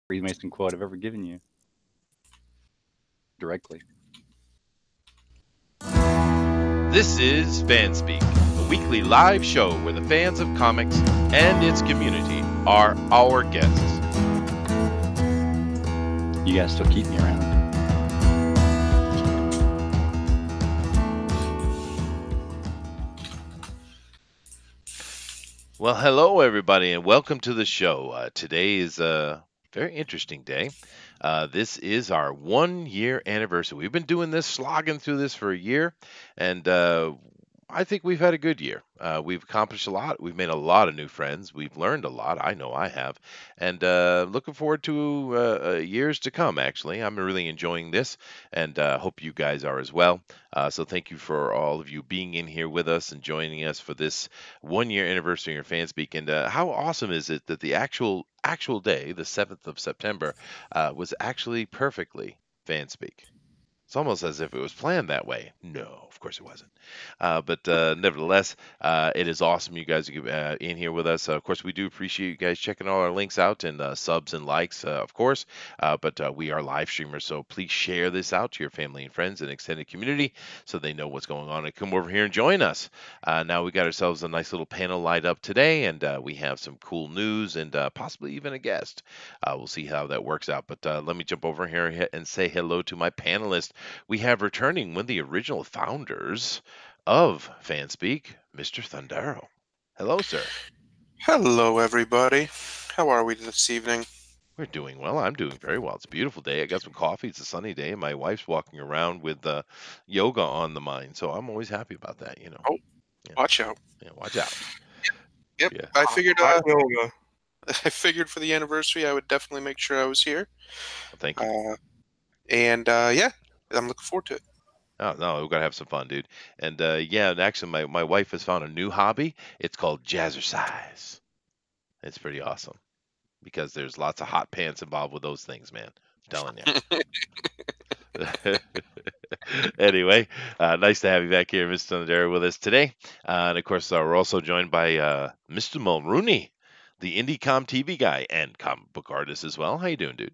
Freemason quote I've ever given you. Directly. This is FanSpeak, a weekly live show where the fans of comics and its community are our guests. You guys still keep me around. Well, hello everybody, and welcome to the show. Today is a very interesting day. This is our 1 year anniversary. We've been doing this, slogging through this for a year, and I think we've had a good year. We've accomplished a lot. We've made a lot of new friends. We've learned a lot. I know I have. And looking forward to years to come, actually. I'm really enjoying this, and hope you guys are as well. So thank you for all of you being in here with us and joining us for this 1 year anniversary of FanSpeak. And how awesome is it that the actual day, the 7th of September, was actually perfectly FanSpeak. It's almost as if it was planned that way. No, of course it wasn't. But nevertheless, it is awesome you guys are in here with us. Of course, we do appreciate you guys checking all our links out and subs and likes, of course. But we are live streamers, so please share this out to your family and friends and extended community so they know what's going on and come over here and join us. Now we got ourselves a nice little panel light up today, and we have some cool news and possibly even a guest. We'll see how that works out. But let me jump over here and say hello to my panelists. We have returning one of the original founders of FanSpeak, Mr. Thundero. Hello, sir. Hello, everybody. How are we this evening? We're doing well. I'm doing very well. It's a beautiful day. I got some coffee. It's a sunny day, and my wife's walking around with yoga on the mind, so I'm always happy about that. You know. Oh, yeah. Watch out! Yeah, watch out. Yep. Yeah. I figured. I figured for the anniversary, I would definitely make sure I was here. Well, thank you. Yeah. I'm looking forward to it. Oh, no, we've got to have some fun, dude. And yeah, and actually, my wife has found a new hobby. It's called jazzercise. It's pretty awesome because there's lots of hot pants involved with those things, man. I'm telling you. Anyway, nice to have you back here, Mr. Thundero, with us today. And of course, we're also joined by Mr. Mulrooney, the IndieCom TV guy and comic book artist as well. How you doing, dude?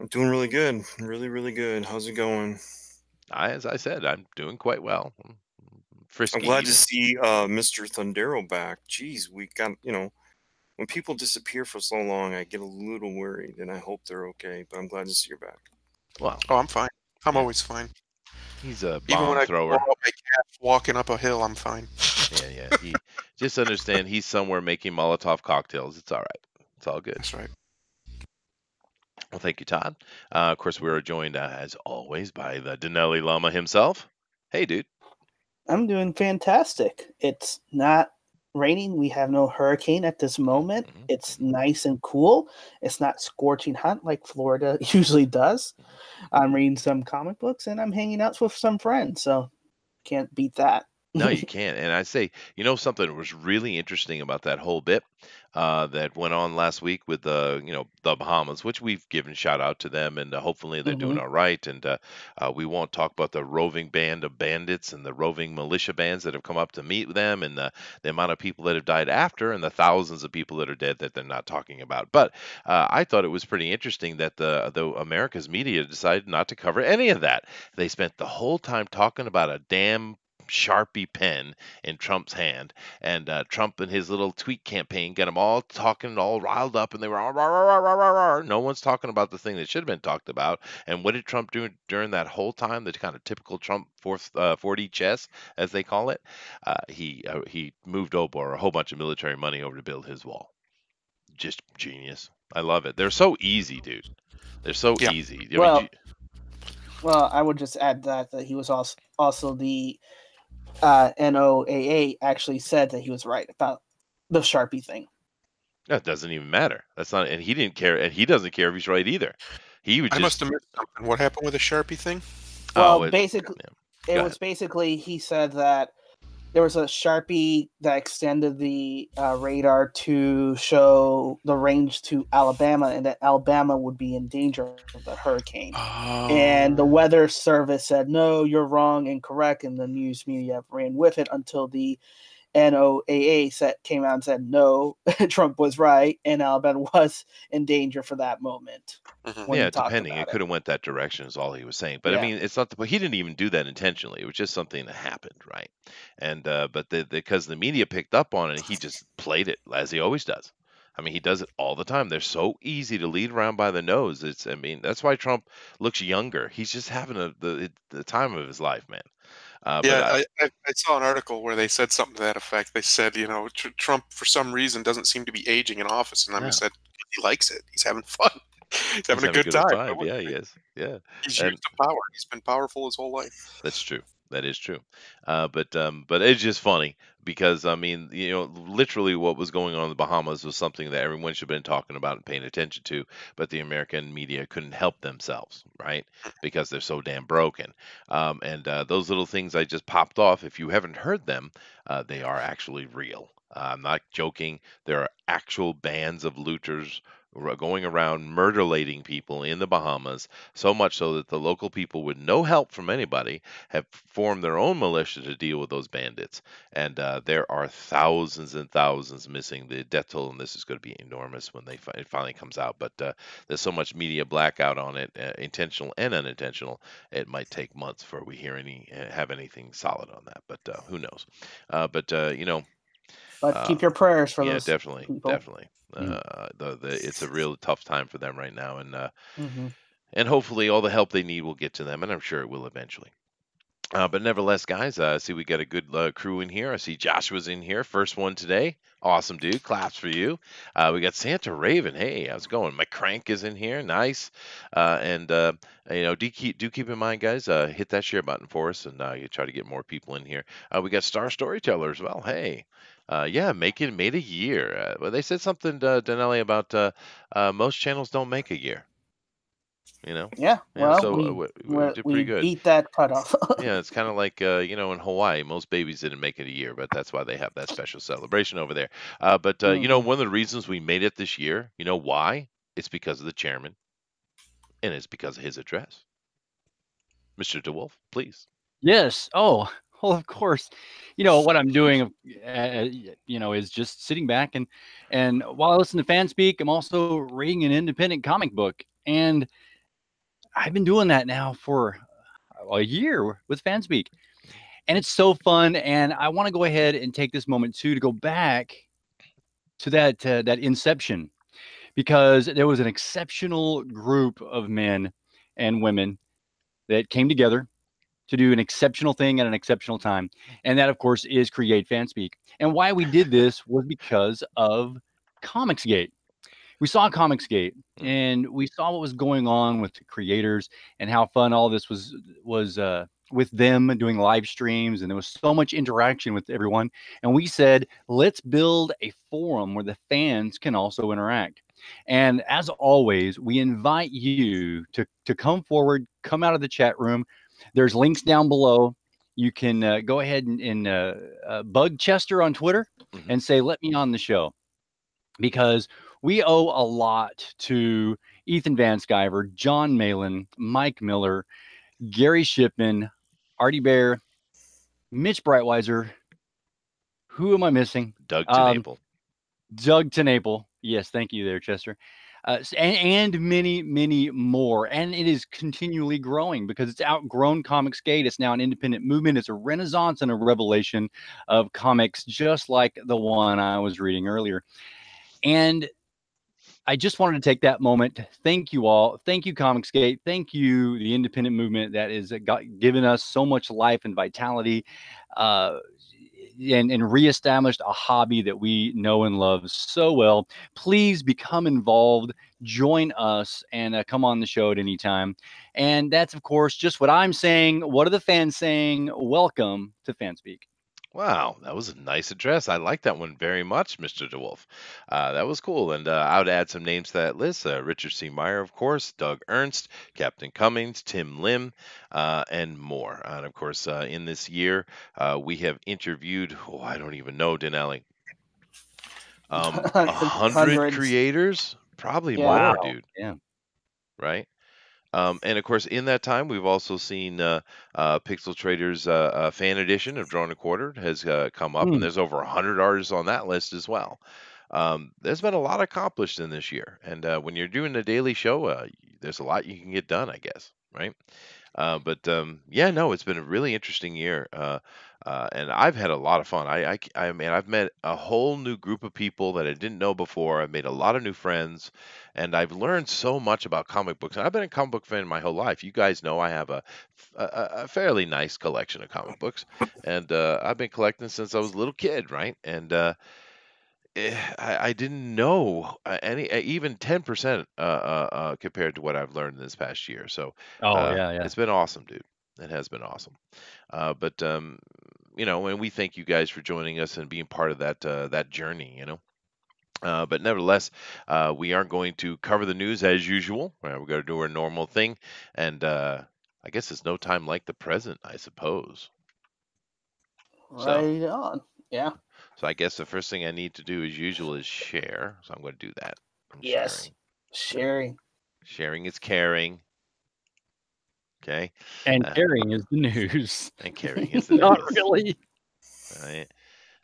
I'm doing really good. Really, really good. How's it going? As I said, I'm doing quite well. Frisky. I'm glad to see Mr. Thundero back. Jeez, we got, when people disappear for so long, I get a little worried, and I hope they're okay. But I'm glad to see you're back. Wow. Oh, I'm fine. I'm always fine. He's a bomb Even when thrower. I my cat walking up a hill, I'm fine. Yeah. He, just understand he's somewhere making Molotov cocktails. It's all right. It's all good. That's right. Well, thank you, Todd. Of course, we are joined, as always, by the Dinale Llama himself. Hey, dude. I'm doing fantastic. It's not raining. We have no hurricane at this moment. Mm-hmm. It's nice and cool. It's not scorching hot like Florida usually does. I'm reading some comic books, and I'm hanging out with some friends, so can't beat that. No, you can't. And I say, something that was really interesting about that whole bit that went on last week with the Bahamas, which we've given shout out to them, and hopefully they're doing all right. And we won't talk about the roving band of bandits and the roving militia bands that have come up to meet them, and the amount of people that have died after, and the thousands of people that are dead that they're not talking about. But I thought it was pretty interesting that the America's media decided not to cover any of that. They spent the whole time talking about a damn Sharpie pen in Trump's hand, and Trump and his little tweet campaign got them all talking, all riled up, and they were all rah, rah, rah, rah, rah. No one's talking about the thing that should have been talked about. And what did Trump do during that whole time? The kind of typical Trump 4D chess, as they call it. He moved over a whole bunch of military money over to build his wall. Just genius. I love it. They're so easy, dude. They're so easy. Well, I would just add that he was also the NOAA actually said that he was right about the Sharpie thing. That doesn't even matter. That's not, and he didn't care, and he doesn't care if he's right either. I must have missed something. What happened with the Sharpie thing? Well, basically he said that there was a Sharpie that extended the radar to show the range to Alabama, and that Alabama would be in danger of the hurricane. Oh. And the weather service said, no, you're wrong and correct, and the news media ran with it until the NOAA came out and said, no, Trump was right, and Alabama was in danger for that moment. When Yeah, he talked depending, about it could have went that direction is all he was saying. But I Yeah. mean, it's not but he didn't even do that intentionally. It was just something that happened, right? And but because the media picked up on it, he just played it as he always does. I mean, he does it all the time. They're so easy to lead around by the nose. I mean, that's why Trump looks younger. He's just having the time of his life, man. Yeah, I saw an article where they said something to that effect. They said, Trump for some reason doesn't seem to be aging in office, and I said he likes it. He's having fun. He's having a good time. Yeah, he is. Yeah, he's used to power. He's been powerful his whole life. That's true. That is true. But it's just funny because I mean, literally what was going on in the Bahamas was something that everyone should have been talking about and paying attention to, but the American media couldn't help themselves, right? Because they're so damn broken. And those little things I just popped off, if you haven't heard them, they are actually real. I'm not joking. There are actual bands of looters going around murdering people in the Bahamas, so much so that the local people, with no help from anybody, have formed their own militia to deal with those bandits. And there are thousands and thousands missing. The death toll in this is going to be enormous when it finally comes out. But there's so much media blackout on it, intentional and unintentional. It might take months before we have anything solid on that. But who knows? But keep your prayers for those. Yeah, definitely, people. definitely. It's a real tough time for them right now, Mhm. and hopefully all the help they need will get to them, and I'm sure it will eventually. But nevertheless, guys, I see we got a good crew in here. I see Joshua's in here, first one today. Awesome, dude. Claps for you. We got Santa Raven. Hey, how's it going? McCrank is in here. Nice. Do keep in mind, guys, hit that share button for us, and you try to get more people in here. We got Star Storyteller as well. Hey. Yeah, made a year. Well, they said something, Dinale, about most channels don't make a year. Yeah, well, so we did pretty good. Beat that cutoff. Yeah, it's kind of like in Hawaii, most babies didn't make it a year, but that's why they have that special celebration over there. But one of the reasons we made it this year, you know why? It's because of the chairman, and it's because of his address. Mr. DeWolf, please. Yes. Oh, well, of course. What I'm doing, is just sitting back and while I listen to FanSpeak, I'm also reading an independent comic book, and I've been doing that now for a year with FanSpeak, and it's so fun. And I want to go ahead and take this moment too to go back to that inception, because there was an exceptional group of men and women that came together to do an exceptional thing at an exceptional time. And that, of course, is create FanSpeak. And why we did this was because of Comicsgate. We saw Comicsgate, and we saw what was going on with the creators and how fun all this was with them doing live streams, and there was so much interaction with everyone. And we said, let's build a forum where the fans can also interact. And as always, we invite you to come forward, come out of the chat room. There's links down below. You can go ahead and bug Chester on Twitter and say, let me on the show, because we owe a lot to Ethan Van Sciver, John Malin, Mike Miller, Gary Shipman, Artie Bear, Mitch Breitweiser. Who am I missing? Doug TeNapel. Doug TeNapel. Yes, thank you there, Chester. And many, many more. And it is continually growing because it's outgrown Comicsgate. It's now an independent movement. It's a renaissance and a revelation of comics, just like the one I was reading earlier. And I just wanted to take that moment to thank you all. Thank you, Comicsgate. Thank you, the independent movement that has given us so much life and vitality, and reestablished a hobby that we know and love so well. Please become involved, join us, and come on the show at any time. And that's, of course, just what I'm saying. What are the fans saying? Welcome to FanSpeak. Wow, that was a nice address. I like that one very much, Mr. DeWolf. That was cool. And I would add some names to that list. Richard C. Meyer, of course, Doug Ernst, Captain Cummings, Tim Lim, and more. And, of course, in this year, we have interviewed, I don't even know, Dinale, 100 creators? Probably more, dude. Yeah. Right? And of course, in that time, we've also seen Pixel Trader's fan edition of Drawn a Quarter has come up, and Hmm. there's over 100 artists on that list as well. There's been a lot accomplished in this year, and when you're doing a daily show, there's a lot you can get done, I guess, right? But yeah, no, it's been a really interesting year, and I've had a lot of fun. I mean, I've met a whole new group of people that I didn't know before. I've made a lot of new friends, and I've learned so much about comic books. And I've been a comic book fan my whole life. You guys know I have a fairly nice collection of comic books, and I've been collecting since I was a little kid, right? And I didn't know any even 10% compared to what I've learned this past year. So Oh yeah, yeah. it's been awesome, dude. It has been awesome. But you know, and we thank you guys for joining us and being part of that journey. You know. But nevertheless, we aren't going to cover the news as usual. We're going to do our normal thing, and I guess it's no time like the present, I suppose. So, Right on. Yeah. so I guess the first thing I need to do, as usual, is share. So I'm going to do that. I'm Yes. Sharing. Sharing is caring. Okay. And carrying is the news. And carrying is the Not news. really. All right.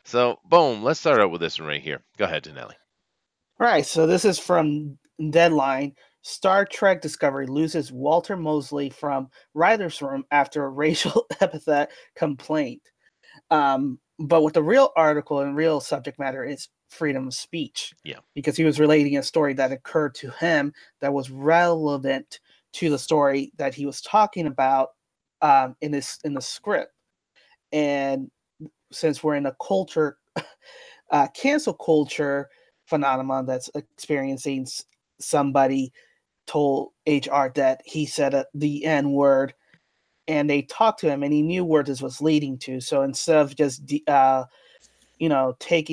So, boom. Let's start out with this one right here. Go ahead, Dinale. Right. So this is from Deadline. Star Trek Discovery loses Walter Mosley from writer's room after a racial epithet complaint. But what the real article and real subject matter is freedom of speech. Yeah. Because he was relating a story that occurred to him that was relevant to the story that he was talking about in the script. And since we're in a culture, cancel culture phenomenon that's experiencing, somebody told HR that he said the N word, and they talked to him, and he knew where this was leading to. So instead of just taking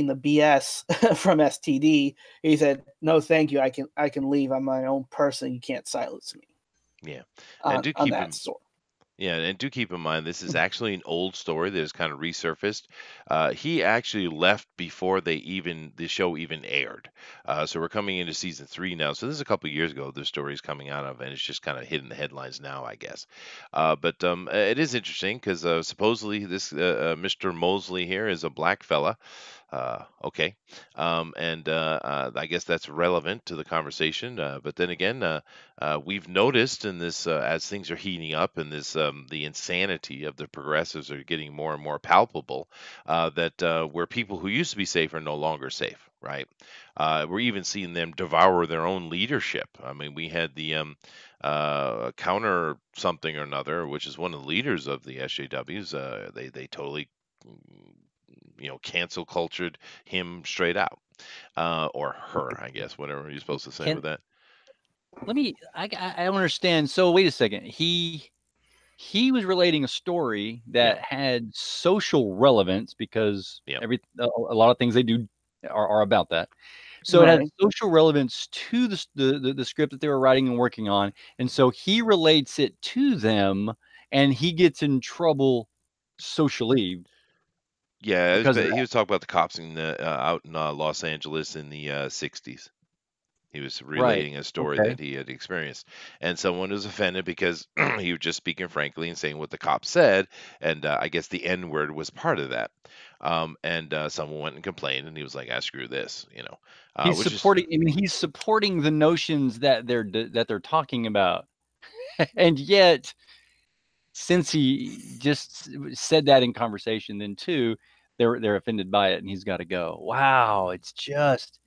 the BS from STD, he said, "No, thank you. I can leave. I'm my own person. You can't silence me." Yeah. And do keep him. Story. Yeah, and do keep in mind this is actually an old story that has kind of resurfaced. He actually left before the show even aired. So we're coming into season 3 now. So this is a couple of years ago. The story's coming out of, and it's just kind of hitting the headlines now, I guess. But it is interesting because supposedly this Mr. Mosley here is a black fella. Okay. And I guess that's relevant to the conversation. But then again, we've noticed in this as things are heating up and this the insanity of the progressives are getting more and more palpable, that where people who used to be safe are no longer safe, right? We're even seeing them devour their own leadership. I mean, we had the counter something or another, which is one of the leaders of the SJWs. They totally cancel cultured him straight out, or her, I guess, whatever you're supposed to say with that. I don't understand. So wait a second. He was relating a story that had social relevance because a lot of things they do are about that. So it had social relevance to the script that they were writing and working on, and so he relates it to them, and he gets in trouble socially. Yeah, he was talking about the cops out in Los Angeles in the 60s. He was relating a story that he had experienced, and someone was offended because he was just speaking frankly and saying what the cop said, and I guess the N word was part of that. And someone went and complained, and he was like, "I screw this," He's supporting. I mean, he's supporting the notions that they're talking about, and yet, since he just said that in conversation, then too, they're offended by it, and he's got to go. Wow, it's just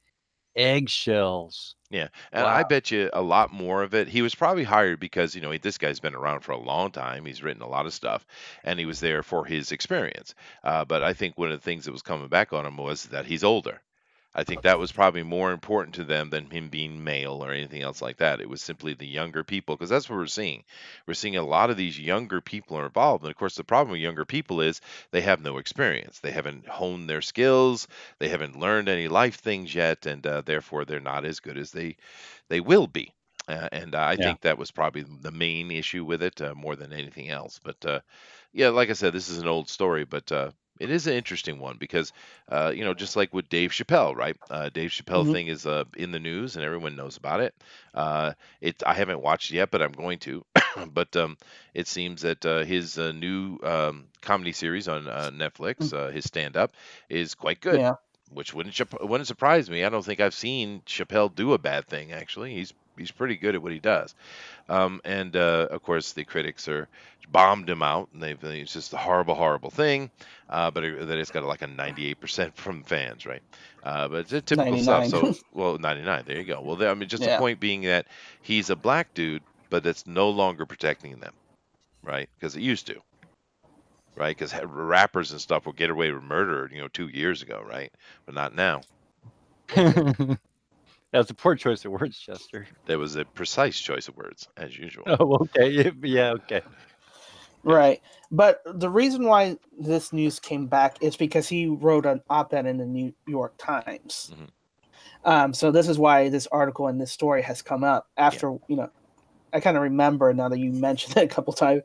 eggshells. Yeah, and I bet you a lot more of it. He was probably hired because this guy's been around for a long time. He's written a lot of stuff, and he was there for his experience. But I think one of the things that was coming back on him was that he's older. I think that was probably more important to them than him being male or anything else like that. It was simply the younger people, because that's what we're seeing. We're seeing a lot of these younger people are involved. And of course, the problem with younger people is they have no experience. They haven't honed their skills. They haven't learned any life things yet. And therefore, they're not as good as they will be. And I think that was probably the main issue with it more than anything else. But yeah, like I said, this is an old story, but It is an interesting one because, just like with Dave Chappelle, right? Dave Chappelle Mhm. thing is in the news and everyone knows about it. I haven't watched it yet, but I'm going to. But it seems that his new comedy series on Netflix, his stand-up, is quite good, Yeah. which wouldn't surprise me. I don't think I've seen Chappelle do a bad thing. Actually, he's pretty good at what he does. And of course, the critics are bombed him out, and it's just a horrible, horrible thing. That it's got like a 98% from fans, right? But it's typical stuff. 99. So, well, 99. There you go. Well, I mean, just the Yeah. point being that he's a black dude, but that's no longer protecting them, right? Because it used to, right? Because rappers and stuff will get away with murder, 2 years ago, right? But not now. That's a poor choice of words, Chester. That was a precise choice of words, as usual. Oh, okay. Yeah, okay. Right. But the reason why this news came back is because he wrote an op-ed in the New York Times. So this is why this article and this story has come up after, I kind of remember now that you mentioned it a couple times,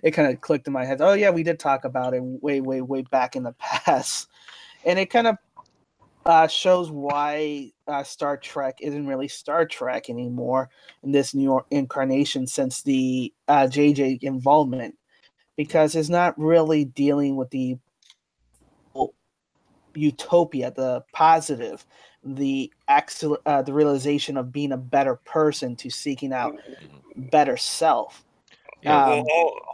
it kind of clicked in my head. Oh yeah, we did talk about it way, way, way back in the past. And it kind of shows why Star Trek isn't really Star Trek anymore in this new incarnation since the JJ involvement, because it's not really dealing with the utopia, the positive, the realization of being a better person to seeking out better self. Well,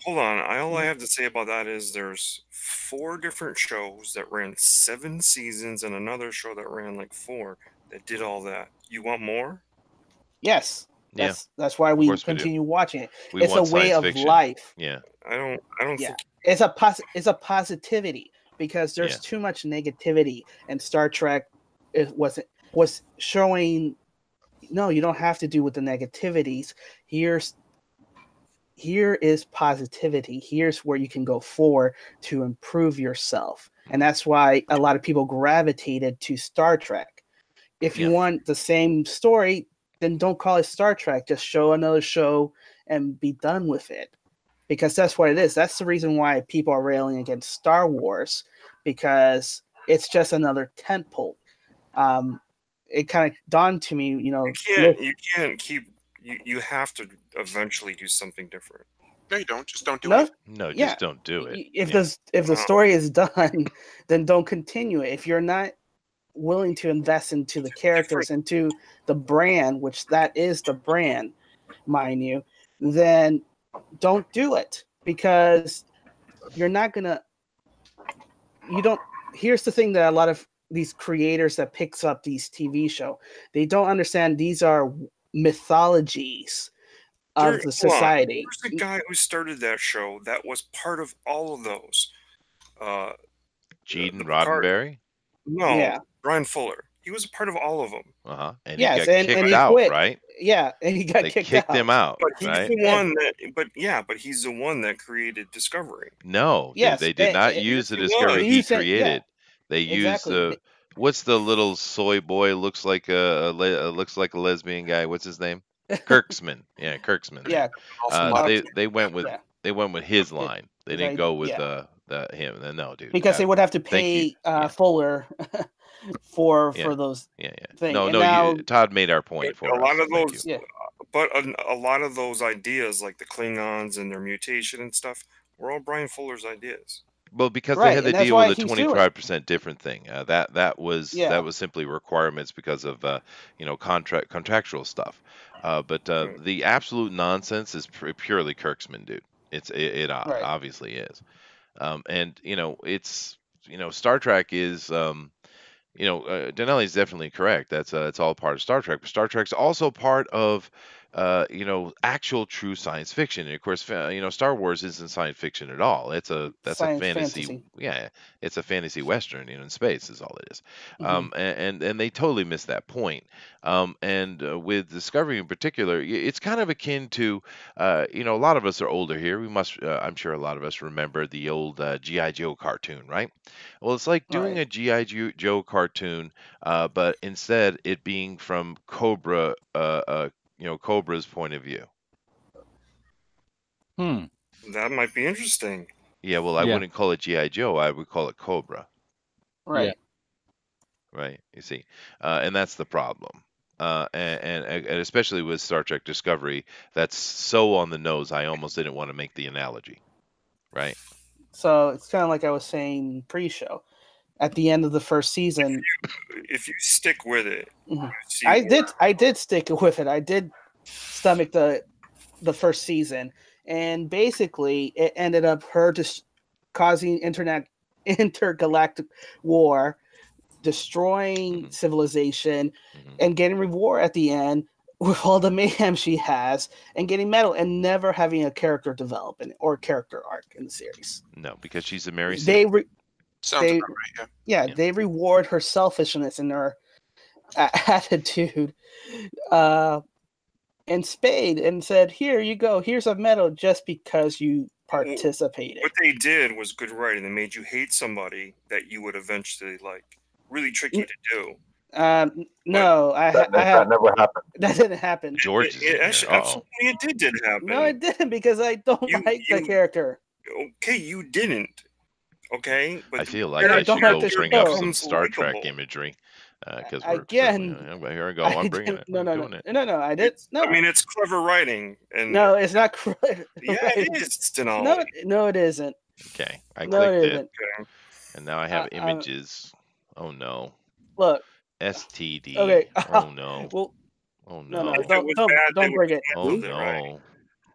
hold on. All I have to say about that is there's 4 different shows that ran 7 seasons and another show that ran like 4 that did all that. You want more? Yes. Yeah. That's why we continue watching it. It's a way of life. Yeah. I don't think it's a positivity, because there's too much negativity, and Star Trek was showing, no, you don't have to do with the negativities. Here is positivity. Here's where you can go forward to improve yourself. And that's why a lot of people gravitated to Star Trek. If you want the same story, then don't call it Star Trek. Just show another show and be done with it. Because that's what it is. That's the reason why people are railing against Star Wars, because it's just another tentpole. It kind of dawned to me, you can't keep. You have to eventually do something different. No, you don't. Just don't do it. No, just don't do it. If the story is done, then don't continue it. If you're not willing to invest into the characters, into the brand, which that is the brand, mind you, then don't do it, because you're not gonna. Here's the thing that a lot of these creators that picks up these TV show, they don't understand these are mythologies of the society. There's the guy who started that show that was part of all of those. Gene Roddenberry? No, Brian Fuller. He was a part of all of them. And he got kicked out, quit. Right? Yeah, and he got they kicked him out. But he's right? the one that. But he's the one that created Discovery. No, they did not use the Discovery he created. They used what's the little soy boy looks like a lesbian guy? What's his name? Kurtzman. Yeah, Kurtzman. Yeah. They went with his line. They didn't go with him. No, dude. Because they would have to pay Fuller for those things. No, Todd made our point for a lot of those. But a lot of those ideas, like the Klingons and their mutation and stuff, were all Brian Fuller's ideas. Well, because they had to deal with a 25% different thing. That was simply requirements because of contractual stuff. But the absolute nonsense is purely Kurtzman, dude. It obviously is. And it's Star Trek is Dinale is definitely correct. It's all part of Star Trek. But Star Trek's also part of actual true science fiction. And of course, Star Wars isn't science fiction at all. That's a fantasy. Yeah, it's a fantasy western, in space is all it is. And they totally missed that point. And with Discovery in particular, it's kind of akin to, a lot of us are older here. We must, I'm sure a lot of us remember the old G.I. Joe cartoon, right? Well, it's like doing a G.I. Joe cartoon, but instead it being from Cobra's point of view. That might be interesting. Yeah, well, I wouldn't call it G.I. Joe. I would call it Cobra. Right. Yeah. Right. You see, and that's the problem. And especially with Star Trek Discovery, that's so on the nose. I almost didn't want to make the analogy. Right. So it's kind of like I was saying pre-show. At the end of the first season, if you stick with it, I did stick with it. I did stomach the first season, and basically it ended up her just causing intergalactic war, destroying civilization, and getting reward at the end with all the mayhem she has, and getting medal, and never having a character development or character arc in the series. No, because she's a Mary Sue. Sounds about right, yeah, they reward her selfishness and her attitude and Spade and said, here you go, here's a medal just because you participated. What they did was good writing. They made you hate somebody that you would eventually like. Really tricky to do. No, that never happened. That didn't happen. George, absolutely, it did happen. No, it didn't, because I don't like the character. Okay, you didn't. Okay, but I feel like I should go bring up some Star Trek imagery. Because again, here I go. I'm bringing it. No, I didn't. No, I mean, it's clever writing, and no, it's not clever. Yeah, it is. Dinale. No, it isn't. Okay, I clicked it, okay. And now I have images. Oh no! Look, STD. Okay. Oh no! Well, oh no! No, don't bring it. Oh no!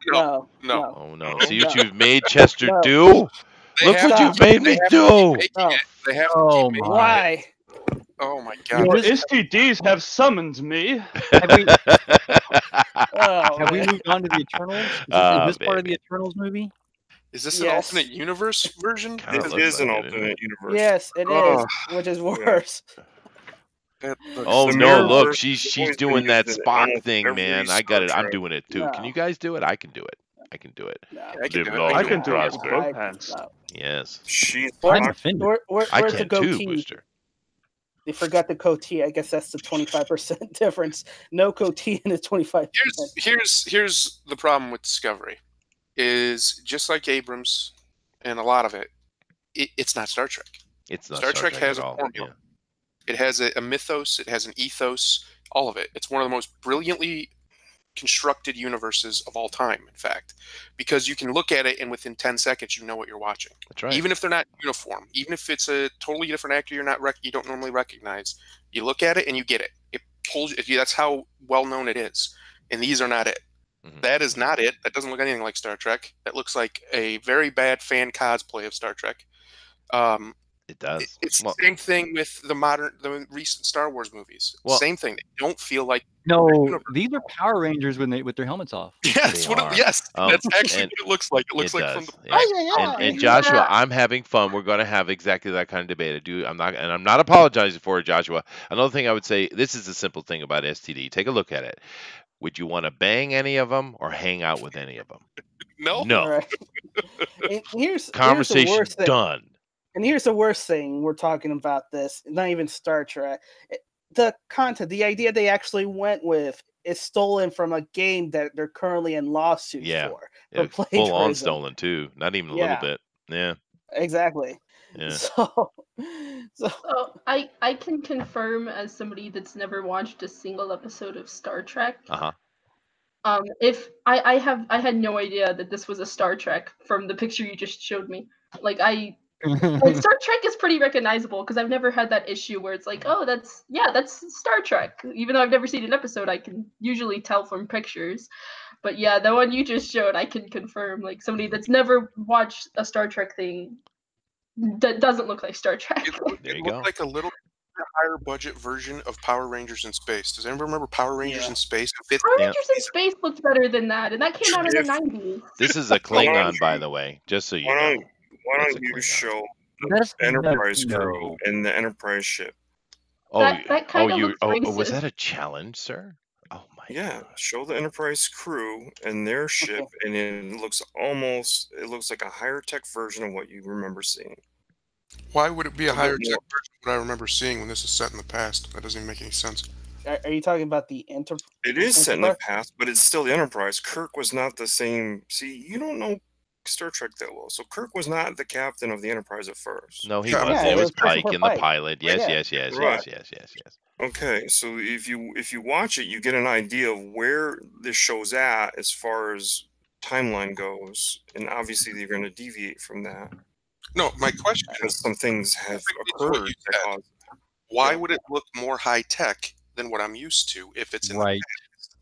No. Oh no! See what you've made Chester do? Look what you've made me do! They have to keep why? Oh my god! Your STDs have summoned me. Have we moved on to the Eternals? Is this part of the Eternals movie? Is this an alternate universe version? This is an alternate universe. Yes, it is, which is worse. Oh no! Look, she's doing that Spock thing, man. I got it. I'm doing it too. Can you guys do it? I can do it. I can do it. I can do it. I can do it with both hands. Yes. Where's I the can goatee? too, Booster. They forgot the goatee. I guess that's the 25% difference. No goatee and it's 25%. Here's the problem with Discovery. Is just like Abrams and a lot of it's not Star Trek. It's not Star Trek has a formula. Yeah. It has a mythos. It has an ethos. All of it. It's one of the most brilliantly constructed universes of all time, in fact, because you can look at it and within 10 seconds you know what you're watching. That's right. Even if they're not uniform, even if it's a totally different actor you don't normally recognize, you look at it and you get it. It pulls. That's how well known it is. And these are not it. Mm-hmm. That is not it. That doesn't look anything like Star Trek. That looks like a very bad fan cosplay of Star Trek. It does. It's the same thing with the recent Star Wars movies. Same thing. They don't feel like these are Power Rangers with their helmets off. Yes, that's actually what it looks like. It looks like from the and Joshua, I'm having fun. We're going to have exactly that kind of debate. I'm not apologizing for it, Joshua. Another thing I would say, this is a simple thing about STD. Take a look at it. Would you want to bang any of them or hang out with any of them? No. Right. Conversation done. And here's the worst thing we're talking about this, not even Star Trek. The content, the idea they actually went with is stolen from a game that they're currently in lawsuits for full on stolen too. Not even a little bit. Yeah. Exactly. Yeah. So I can confirm, as somebody that's never watched a single episode of Star Trek. If I had no idea that this was a Star Trek from the picture you just showed me. Like Star Trek is pretty recognizable because I've never had that issue where it's like, oh, that's Star Trek. Even though I've never seen an episode, I can usually tell from pictures. But yeah, the one you just showed, I can confirm. Like somebody that's never watched a Star Trek thing, that doesn't look like Star Trek. It looked like a little higher budget version of Power Rangers in Space. Does anyone remember Power Rangers in Space? Power Rangers in Space looked better than that, and that came out in the 90s. This is a Klingon, by the way, just so you know. Why don't you show the Enterprise crew and the Enterprise ship? That kind of looks racist. Was that a challenge, sir? Oh my! Yeah, show the Enterprise crew and their ship, and it looks like a higher tech version of what you remember seeing. Why would it be a higher tech version of what I remember seeing when this is set in the past? That doesn't even make any sense. Are you talking about the Enterprise? It is set in the past, but it's still the Enterprise. Kirk was not the same. See, you don't know Star Trek that well. So Kirk was not the captain of the Enterprise at first. No, he Yeah, wasn't. it It was was Christopher Pike in the Pike. pilot. Yes, Yeah. yes, yes, Right. yes. Okay, so if you watch it, you get an idea of where this show's at as far as timeline goes, and obviously they're going to deviate from that No, my question because is, some things have It's what occurred you that said. cause. why Yeah. would it look more high tech than what I'm used to if it's in the Right. past?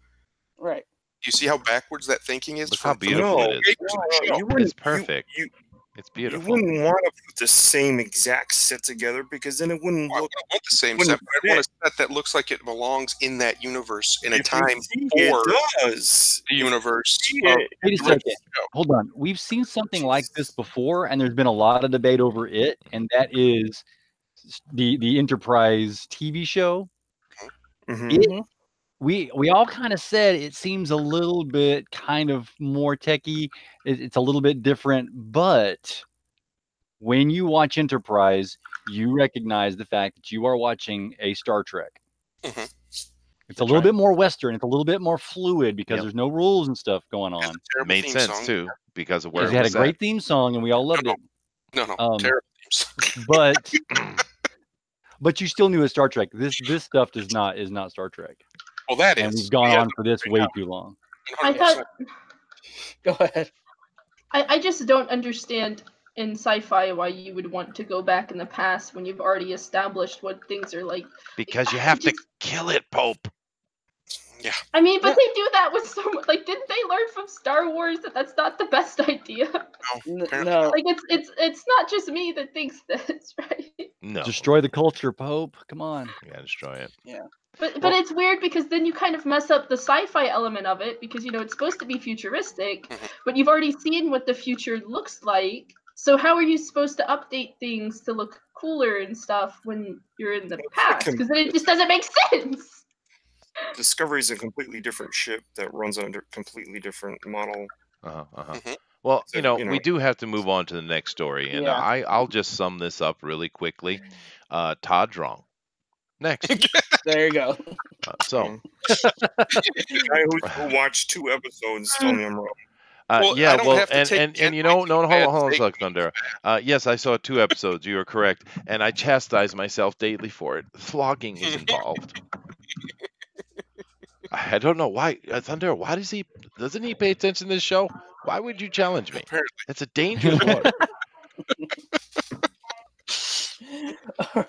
Right. You see how backwards that thinking is? Look how beautiful it is. creators of the show. You wouldn't, It's perfect. It's You beautiful. wouldn't want to put the same exact set together because then it wouldn't Well, I look. don't want the same wouldn't set, but I want a set that looks like it belongs in that universe in a If you time see before it does. the universe. See of it. Wait a the rest of second. the show. Hold on. We've seen something like this before, and there's been a lot of debate over it, and that is the Enterprise TV show. Mhm. It, we all kind of said it seems a little bit kind of more techie. It's a little bit different, but when you watch Enterprise, you recognize the fact that you are watching a Star Trek. Mhm. It's a little bit more Western. It's a little bit more fluid because Yep. there's no rules and stuff going Has on. a terrible Made theme sense song. too because of where It it had a was great at. theme song, and we all loved No, it. No, terrible themes. But you still knew it Star Trek. This stuff is not Star Trek. Well, that And is. we've gone Yeah, on for this right way now. too long. I 100%. thought Go ahead. I just don't understand in sci-fi why you would want to go back in the past when you've already established what things are like. Because you have to kill it, Pope. Yeah. I mean, but they do that with so much. Like, didn't they learn from Star Wars that that's not the best idea? No. Like, it's not just me that thinks this, right? No. Destroy the culture, Pope. Come on. You gotta destroy it. Yeah. But it's weird because then you kind of mess up the sci-fi element of it because it's supposed to be futuristic, but you've already seen what the future looks like. So how are you supposed to update things to look cooler and stuff when you're in the past? Because then it just doesn't make sense. Discovery is a completely different ship that runs under a completely different model. Well, So, we do have to move on to the next story, and Yeah. I'll just sum this up really quickly. Todd's wrong. Next. There you go. So, The guy who watched 2 episodes told me I'm wrong. Well, yeah, I don't well, have to take and hold on a second, Thunder. Yes, I saw 2 episodes. You are correct, and I chastise myself daily for it. Flogging is involved. I don't know why, Thunder. Why doesn't he pay attention to this show? Why would you challenge me? Apparently. It's a dangerous one.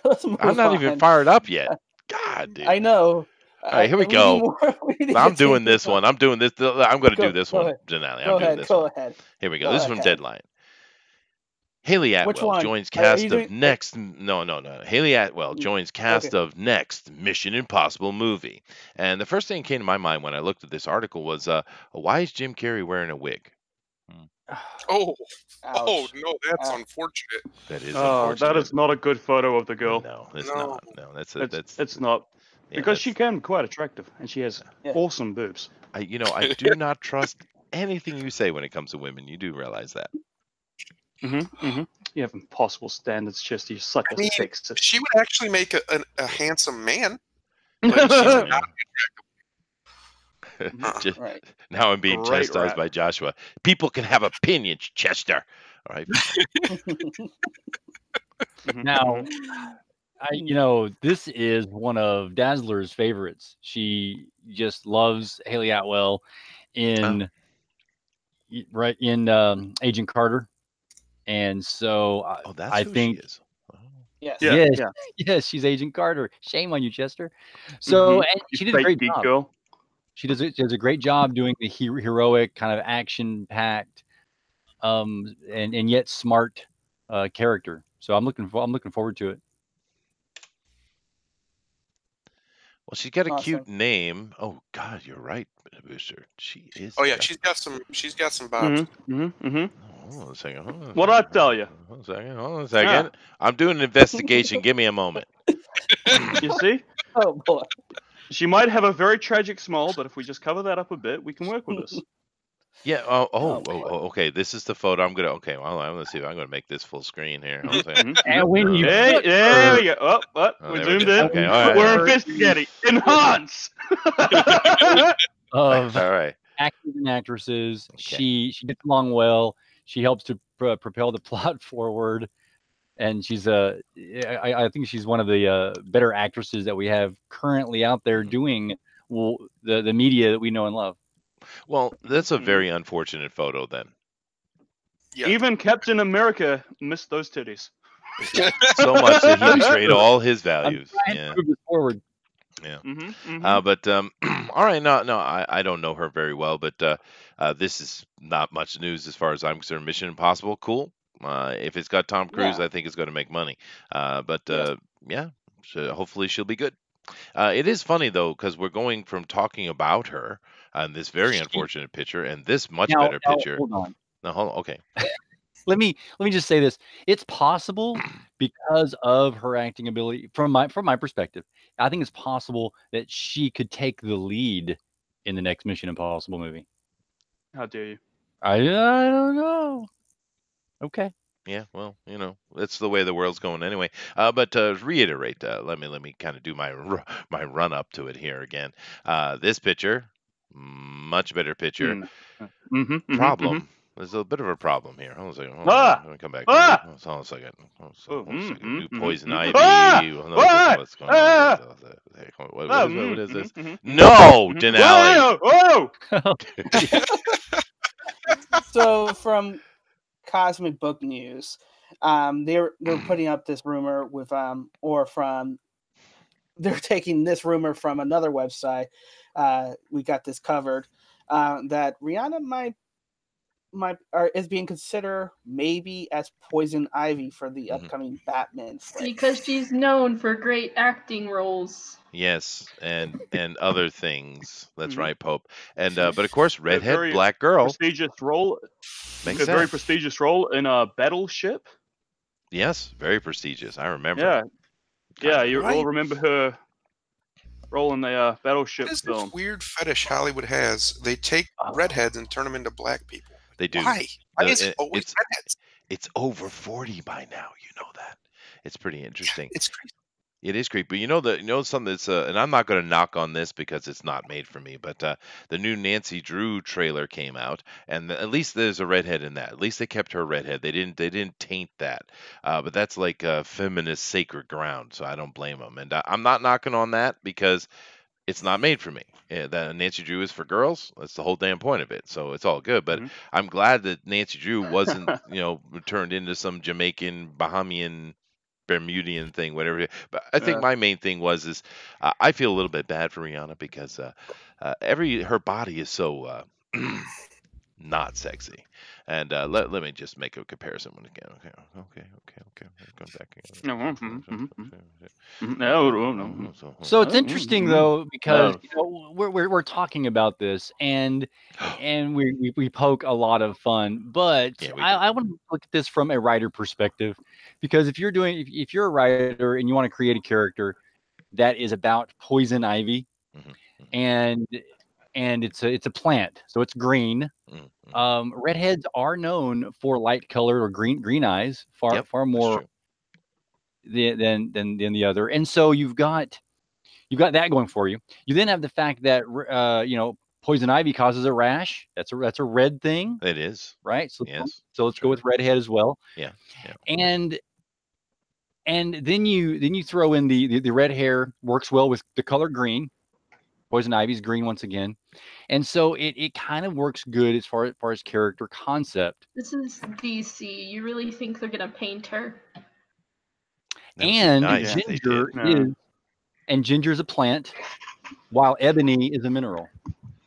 Let's move I'm not even on. fired up yet. God, dude. I know. All right, here we need go. more- we need to I'm get doing to- this one. I'm doing this. I'm going to Go- do this go one, ahead. Dinale. Go I'm doing ahead. this Go one. ahead. Here we go. Go This is from ahead. Deadline. Haley Which Atwell one? joins Are cast you of doing- next. No. Haley Atwell joins cast of next Mission Impossible movie. And the first thing that came to my mind when I looked at this article was, why is Jim Carrey wearing a wig? Oh, Ouch. no, that's Ouch. unfortunate. That is Oh, unfortunate. that is not a good photo of the girl. No, it's No. not. No, that's It's not. yeah, Because she that's- can be quite attractive, and she has Yeah. awesome boobs. I do not trust anything you say when it comes to women. You do realize that. You have impossible standards, Chester. You're such a mean, sexist. She would actually make a handsome man. But she's not Just- Right. Now I'm being Great chastised rat. by Joshua. People can have opinions, Chester. All right. Now, this is one of Dazzler's favorites. She just loves Haley Atwell in Agent Carter, and so That's I who think she is. Yes. Yeah. yes, she's Agent Carter. Shame on you, Chester. So and You she did a fake great geek job. girl. She does a great job doing the heroic kind of action-packed, and yet smart character. So I'm looking forward to it. Well, she's got a Awesome. cute name. Oh God, you're right, Booster. She is. Oh yeah, she's got some bobs. Hold on a second. What'd I tell you? Hold on a second. I'm doing an investigation. Give me a moment. You see? Oh boy. She might have a very tragic smile, but if we just cover that up a bit, we can work with this. Yeah. Okay. This is the photo. I'm gonna see if I'm gonna make this full screen here. Hold on a second. And when you Hey, there we go. Oh, We there we zoomed go. in. Okay, all right. We're investigating. Enhance. of All right. actors and actresses, Okay. she gets along well. She helps to propel the plot forward, and she's I think she's one of the better actresses that we have currently out there doing the media that we know and love. Well, that's a very unfortunate photo then. Yeah. Even Captain America missed those titties. So much that he betrayed all his values. Yeah. Move it forward. Yeah. But all right, no, I don't know her very well, but this is not much news as far as I'm concerned. Mission Impossible, cool. If it's got Tom Cruise, I think it's going to make money. But yeah, hopefully she'll be good. It is funny though, because we're going from talking about her and this very unfortunate picture and this much better picture. Hold on. No, hold on. Okay. Let me just say this. It's possible because of her acting ability. From my perspective, I think it's possible that she could take the lead in the next Mission Impossible movie. How dare you? I don't know. Okay. Yeah, well, it's the way the world's going anyway. But to reiterate, let me kind of do my run up to it here again. This picture, much better picture. Problem. There's a bit of a problem here. Hold on a second. Hold on. I'm gonna come back. Hold on a second. Hold on a second. New poison ivy. What's going on? What is this? No, Dinale. So from Cosmic Book News, they're putting up this rumor with they're taking this rumor from another website. We got this covered that Rihanna is being considered maybe as Poison Ivy for the upcoming Batman slate. Because she's known for great acting roles. Yes, and other things. That's right, Pope. And but of course, redhead, black girl. Prestigious role. Makes a sense. Very prestigious role in a Battleship. Yes, very prestigious. I remember. Yeah. You all remember her role in the Battleship what is film. This weird fetish Hollywood has. They take redheads and turn them into black people. They do. Why? Why is it always redheads? It's over 40 by now. You know that. It's pretty interesting. It's crazy. It is creepy. You know something that's and I'm not going to knock on this because it's not made for me, but the new Nancy Drew trailer came out, and at least there's a redhead in that. At least they kept her redhead. They didn't taint that. But that's like feminist sacred ground, so I don't blame them. And I'm not knocking on that because it's not made for me. That Nancy Drew is for girls. That's the whole damn point of it. So it's all good. But I'm glad that Nancy Drew wasn't turned into some Jamaican Bahamian Bermudian thing, whatever. But I think my main thing is I feel a little bit bad for Rihanna because her body is so not sexy. And let me just make a comparison again. Okay. Going back. So it's interesting though because we're talking about this and we poke a lot of fun, but I want to look at this from a writer perspective because if you're a writer and you want to create a character that is about poison ivy and it's a plant, so it's green. Redheads are known for light color or green eyes, far more than the other, and so you've got that going for you. You then have the fact that poison ivy causes a rash. That's a red thing. It is, right? So so let's go with redhead as well. Yeah. And then you throw in the red hair works well with the color green. Poison ivy's green once again. And so it kind of works good as far as character concept. This is DC. You really think they're gonna paint her? And Ginger's a plant, while ebony is a mineral.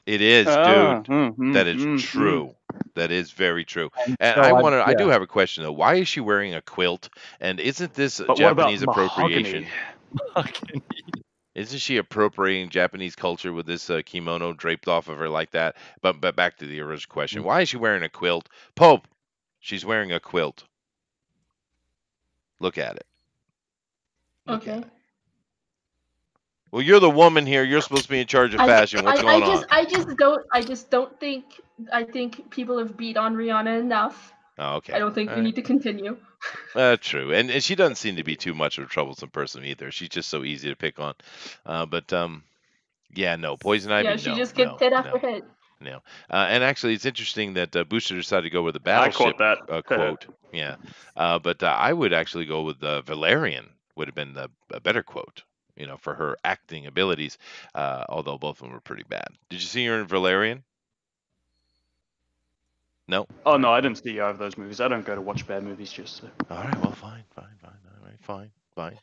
It is, dude. That is true. That is very true. And so I do have a question though. Why is she wearing a quilt? And isn't this Japanese appropriation? Isn't she appropriating Japanese culture with this kimono draped off of her like that? But back to the original question. Why is she wearing a quilt? Pope, she's wearing a quilt. Look at it. Look at it. Well, you're the woman here. You're supposed to be in charge of fashion. What's going on? I just don't think. I think people have beat on Rihanna enough. Oh, okay. I don't think we need to continue. True, and she doesn't seem to be too much of a troublesome person either. She's just so easy to pick on. Poison ivy. Yeah, she just gets hit after hit. And actually, it's interesting that Booster decided to go with the battleship quote. Yeah, but I would actually go with Valerian. Would have been a better quote, for her acting abilities. Although both of them were pretty bad. Did you see her in Valerian? No. Oh no, I didn't see either of those movies. I don't go to watch bad movies just. So. All right. Well, fine. All right. Fine. Wait,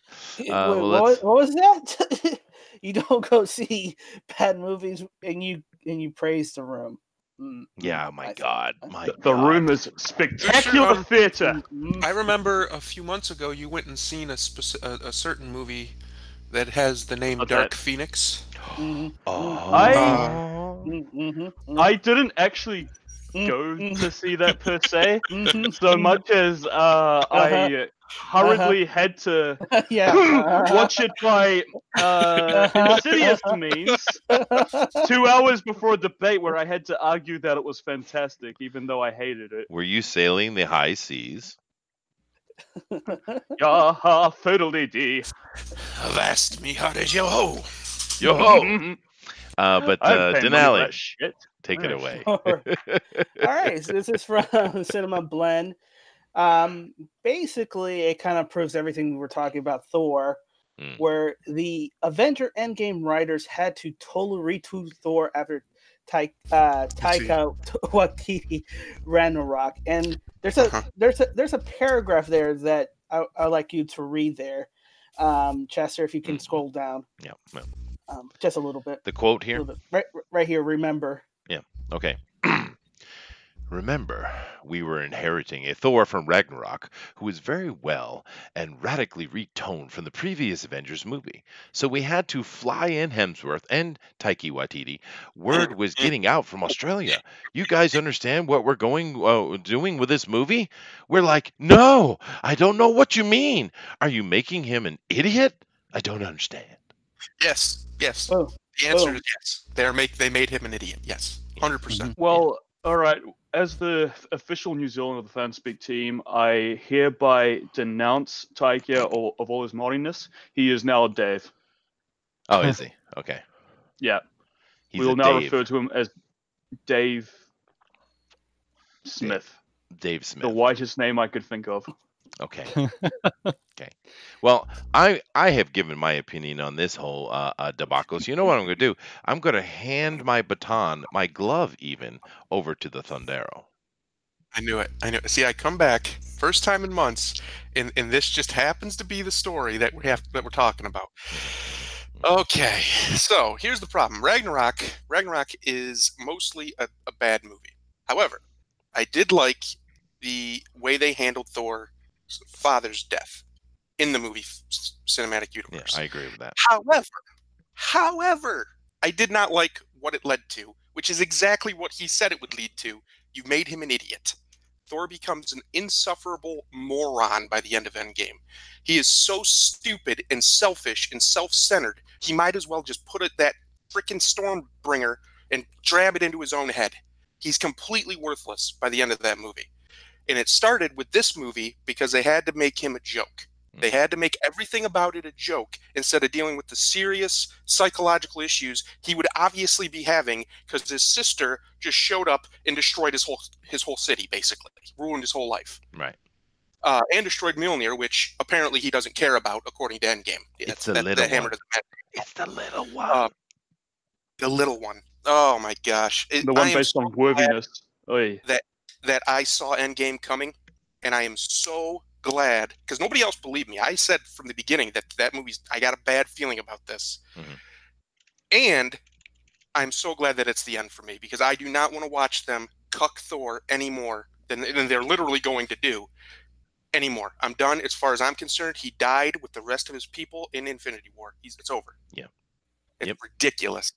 what was that? You don't go see bad movies and you praise The Room. Yeah, my God. The Room is spectacular theater. I remember a few months ago you went and seen a certain movie that has the name Dark Phoenix. I didn't actually go to see that per se, so much as I hurriedly had to watch it by insidious means 2 hours before a debate where I had to argue that it was fantastic, even though I hated it. Were you sailing the high seas? Yaha, fiddle-dee-dee. Avast me, how does yo-ho? Yo-ho! But Dinale, take it away. All right, so this is from Cinema Blend. Basically, it kind of proves everything we're talking about Thor, where the Avenger Endgame writers had to totally retool Thor after Taika Waititi Ragnarok, and there's a paragraph there that I'd like you to read there, Chester, if you can scroll down. Yeah. Just a little bit. The quote here? Right here, remember. Yeah, okay. Remember, we were inheriting a Thor from Ragnarok who was very well and radically retoned from the previous Avengers movie. So we had to fly in Hemsworth and Taika Waititi. Word was getting out from Australia. You guys understand what we're doing with this movie? We're like, no, I don't know what you mean. Are you making him an idiot? I don't understand. Yes. Oh. The answer is yes. They made him an idiot. Yes, 100%. Well, all right. As the official New Zealand of the FanSpeak team, I hereby denounce Taika of all his naughtiness. He is now a Dave. Oh, is he? Okay. Yeah. We will now refer to him as Dave Smith. Dave Smith. The whitest name I could think of. Okay. Okay. Well, I have given my opinion on this whole debacle. So you know what I'm going to do? I'm going to hand my baton, my glove even, over to the Thundero. I knew it. See, I come back first time in months, and this just happens to be the story that we're talking about. Okay, so here's the problem. Ragnarok is mostly a bad movie. However, I did like the way they handled Thor's father's death in the movie cinematic universe. Yeah, I agree with that. However, I did not like what it led to, which is exactly what he said it would lead to. You made him an idiot. Thor becomes an insufferable moron by the end of Endgame. He is so stupid and selfish and self-centered, he might as well just put that frickin' Stormbringer and jam it into his own head. He's completely worthless by the end of that movie. And it started with this movie because they had to make him a joke. They had to make everything about it a joke instead of dealing with the serious psychological issues he would obviously be having because his sister just showed up and destroyed his whole city, basically. Ruined his whole life. Right. And destroyed Mjolnir, which apparently he doesn't care about, according to Endgame. It's the little one. It's the little one. The little one. Oh, my gosh. The one based on worthiness. That I saw Endgame coming, and I am so glad, because nobody else believed me. I said from the beginning that movie's, I got a bad feeling about this. Mm-hmm. And I'm so glad that it's the end for me, because I do not want to watch them cuck Thor any more than they're literally going to do anymore. I'm done as far as I'm concerned. He died with the rest of his people in Infinity War. It's over. Yeah. It's ridiculous.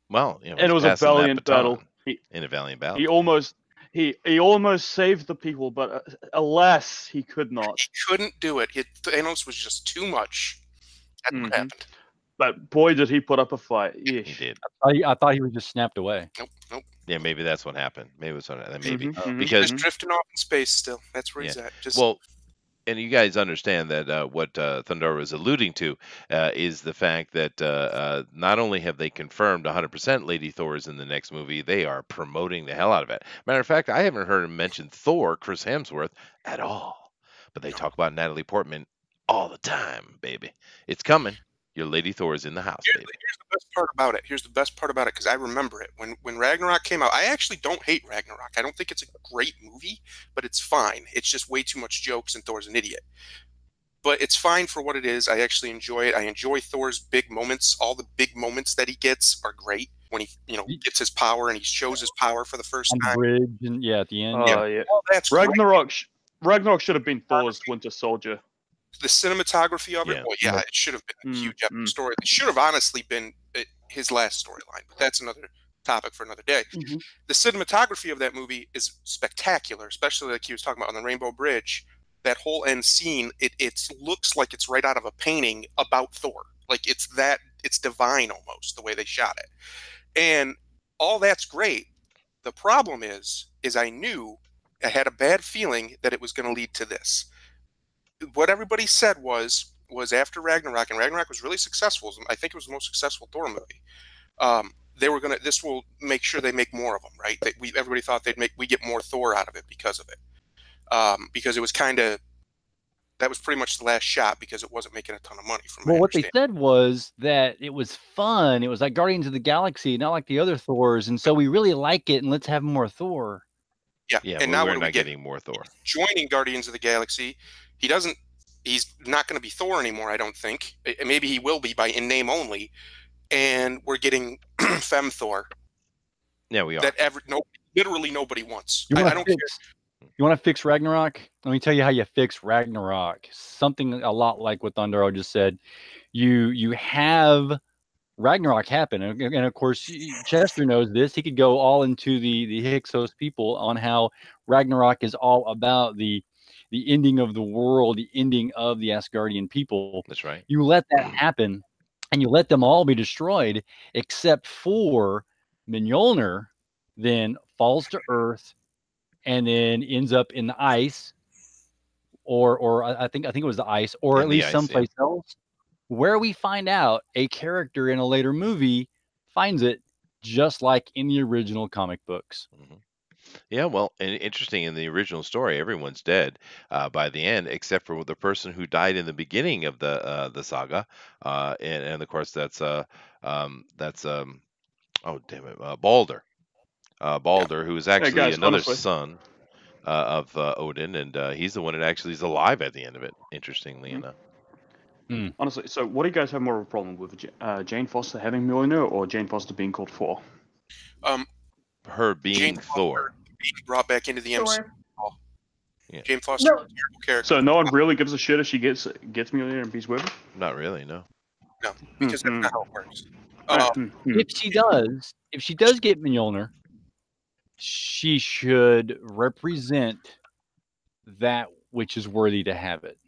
Well, and it was a valiant battle. In a valiant battle. He almost saved the people, but alas, he could not. He couldn't do it. Thanos was just too much. That's what happened. But boy, did he put up a fight. Yeesh. He did. I thought he was just snapped away. Nope. Yeah, maybe that's what happened. Maybe it was maybe because he's drifting off in space still. That's where he's at. and you guys understand that what Thundera is alluding to is the fact that not only have they confirmed 100% Lady Thor is in the next movie, they are promoting the hell out of it. Matter of fact, I haven't heard him mention Thor, Chris Hemsworth, at all. But they talk about Natalie Portman all the time, baby. It's coming. Your Lady Thor is in the house, baby. Here's the best part about it. Here's the best part about it, because I remember it. When Ragnarok came out, I actually don't hate Ragnarok. I don't think it's a great movie, but it's fine. It's just way too much jokes, and Thor's an idiot. But it's fine for what it is. I actually enjoy it. I enjoy Thor's big moments. All the big moments that he gets are great. When he, gets his power and he shows his power for the first time. Bridge and at the end. Yeah. Oh, that's Ragnarok should have been Thor's Winter Soldier. The cinematography of it, it should have been a huge epic story. It should have honestly been his last storyline, but that's another topic for another day. The cinematography of that movie is spectacular, especially like he was talking about on the Rainbow Bridge. That whole end scene, it looks like it's right out of a painting about Thor. Like it's divine almost, the way they shot it. And all that's great. The problem is I had a bad feeling that it was going to lead to this. What everybody said was after Ragnarok, and Ragnarok was really successful. I think it was the most successful Thor movie. They were this will make sure they make more of them, right? Everybody thought we get more Thor out of it because of it. Because it was that was pretty much the last shot, because it wasn't making a ton of money. What they said was that it was fun. It was like Guardians of the Galaxy, not like the other Thors, and so we really like it, and let's have more Thor. Yeah, and now we're not getting more Thor. Joining Guardians of the Galaxy, he's not going to be Thor anymore, I don't think. Maybe he will be in name only, and we're getting Femme Thor. Yeah, we are. That literally nobody wants. I don't care. You want to fix Ragnarok? Let me tell you how you fix Ragnarok. Something a lot like what Thundero just said. You have Ragnarok happen, and of course Chester knows this. He could go all into the Hyksos people on how Ragnarok is all about the ending of the world, the ending of the Asgardian people. That's right. You let that happen, and you let them all be destroyed, except for Mjolnir, then falls to Earth, and then ends up in the ice, or I think it was the ice, or at least someplace else, where we find out a character in a later movie finds it, just like in the original comic books. Yeah, well, and interesting, in the original story, everyone's dead by the end, except for the person who died in the beginning of the saga, and of course that's Balder. Balder, who is actually another son of Odin, and he's the one that actually is alive at the end of it, interestingly enough. Honestly, so what do you guys have more of a problem with? Jane Foster having Mjolnir, or Jane Foster being called Thor? Her being Jane Thor. Being brought back into the MCU. Yeah. Jane Foster, terrible character. So no one really gives a shit if she gets Mjolnir and he's with her? Not really, no. No, because that's not how it works. If she does get Mjolnir, she should represent that which is worthy to have it.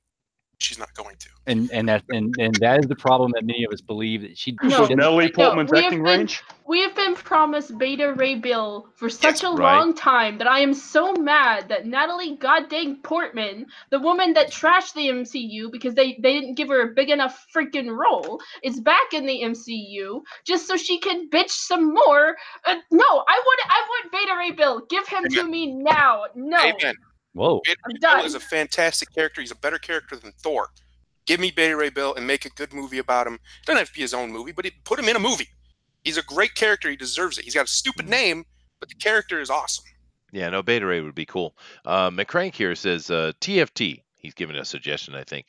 She's not going to. And that is the problem that many of us believe that she. Natalie Portman's acting range. We have been promised Beta Ray Bill for such a long time that I am so mad that Natalie goddamn Portman, the woman that trashed the MCU because they didn't give her a big enough freaking role, is back in the MCU just so she can bitch some more. No, I want Beta Ray Bill. Give him to me now. No. Amen. Whoa. Beta Ray Bill is a fantastic character. He's a better character than Thor. Give me Beta Ray Bill and make a good movie about him. It doesn't have to be his own movie, but put him in a movie. He's a great character. He deserves it. He's got a stupid name, but the character is awesome. Yeah, no, Beta Ray would be cool. McCrank here says, TFT. He's given a suggestion, I think.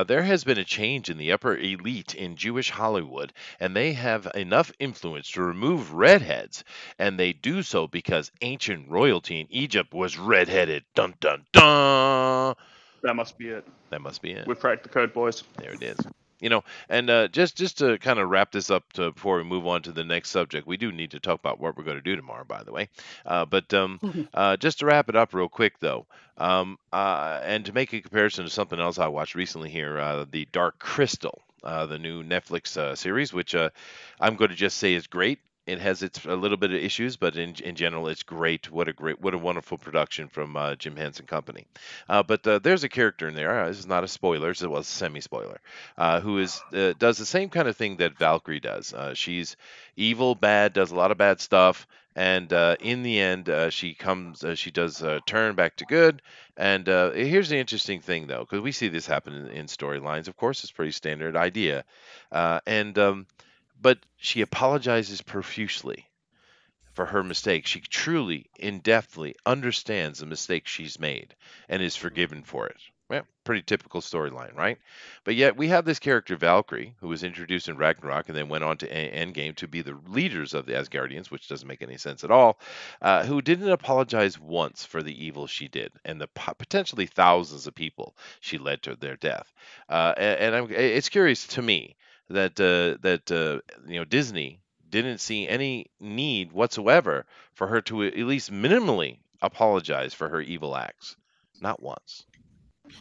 There has been a change in the upper elite in Jewish Hollywood, and they have enough influence to remove redheads, and they do so because ancient royalty in Egypt was redheaded. Dun, dun, dun! That must be it. That must be it. We've cracked the code, boys. There it is. And just to kind of wrap this up before we move on to the next subject, we do need to talk about what we're going to do tomorrow, by the way. But just to wrap it up real quick, though, and to make a comparison to something else I watched recently here, the Dark Crystal, the new Netflix series, which I'm going to just say is great. it has a little bit of issues, but in general, it's great. What a wonderful production from Jim Henson Company. But there's a character in there. This is not a spoiler. It was a semi-spoiler. Who does the same kind of thing that Valkyrie does. She's evil, bad, does a lot of bad stuff, and in the end, she does turn back to good. And here's the interesting thing, though, because we see this happen in storylines. Of course, it's a pretty standard idea, but she apologizes profusely for her mistake. She truly, in-depthly understands the mistake she's made and is forgiven for it. Well, pretty typical storyline, right? But yet we have this character, Valkyrie, who was introduced in Ragnarok and then went on to Endgame to be the leaders of the Asgardians, which doesn't make any sense at all, who didn't apologize once for the evil she did and the potentially thousands of people she led to their death. It's curious to me that Disney didn't see any need whatsoever for her to at least minimally apologize for her evil acts. Not once.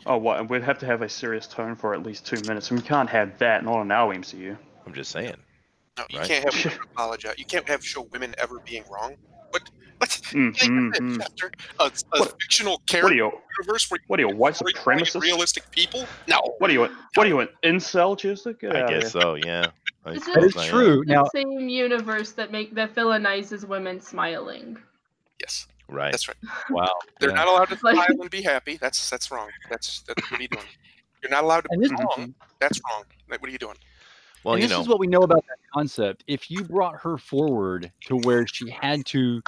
Oh, what? And we'd have to have a serious tone for at least 2 minutes. And we can't have that, not in our MCU. I'm just saying. No, you can't have women apologize. You can't show women ever being wrong. A fictional character universe where what are you, white supremacist? Realistic people? No. What are you, an incel, Juicer? I guess so, yeah. That is true. Now, the same universe that villainizes women smiling. Yes. Right. That's right. Wow. They're not allowed to smile and be happy. That's wrong. That's what are you doing? You're not allowed to be wrong. That's wrong. What are you doing? Well, this is what we know about that concept. If you brought her forward to where she had to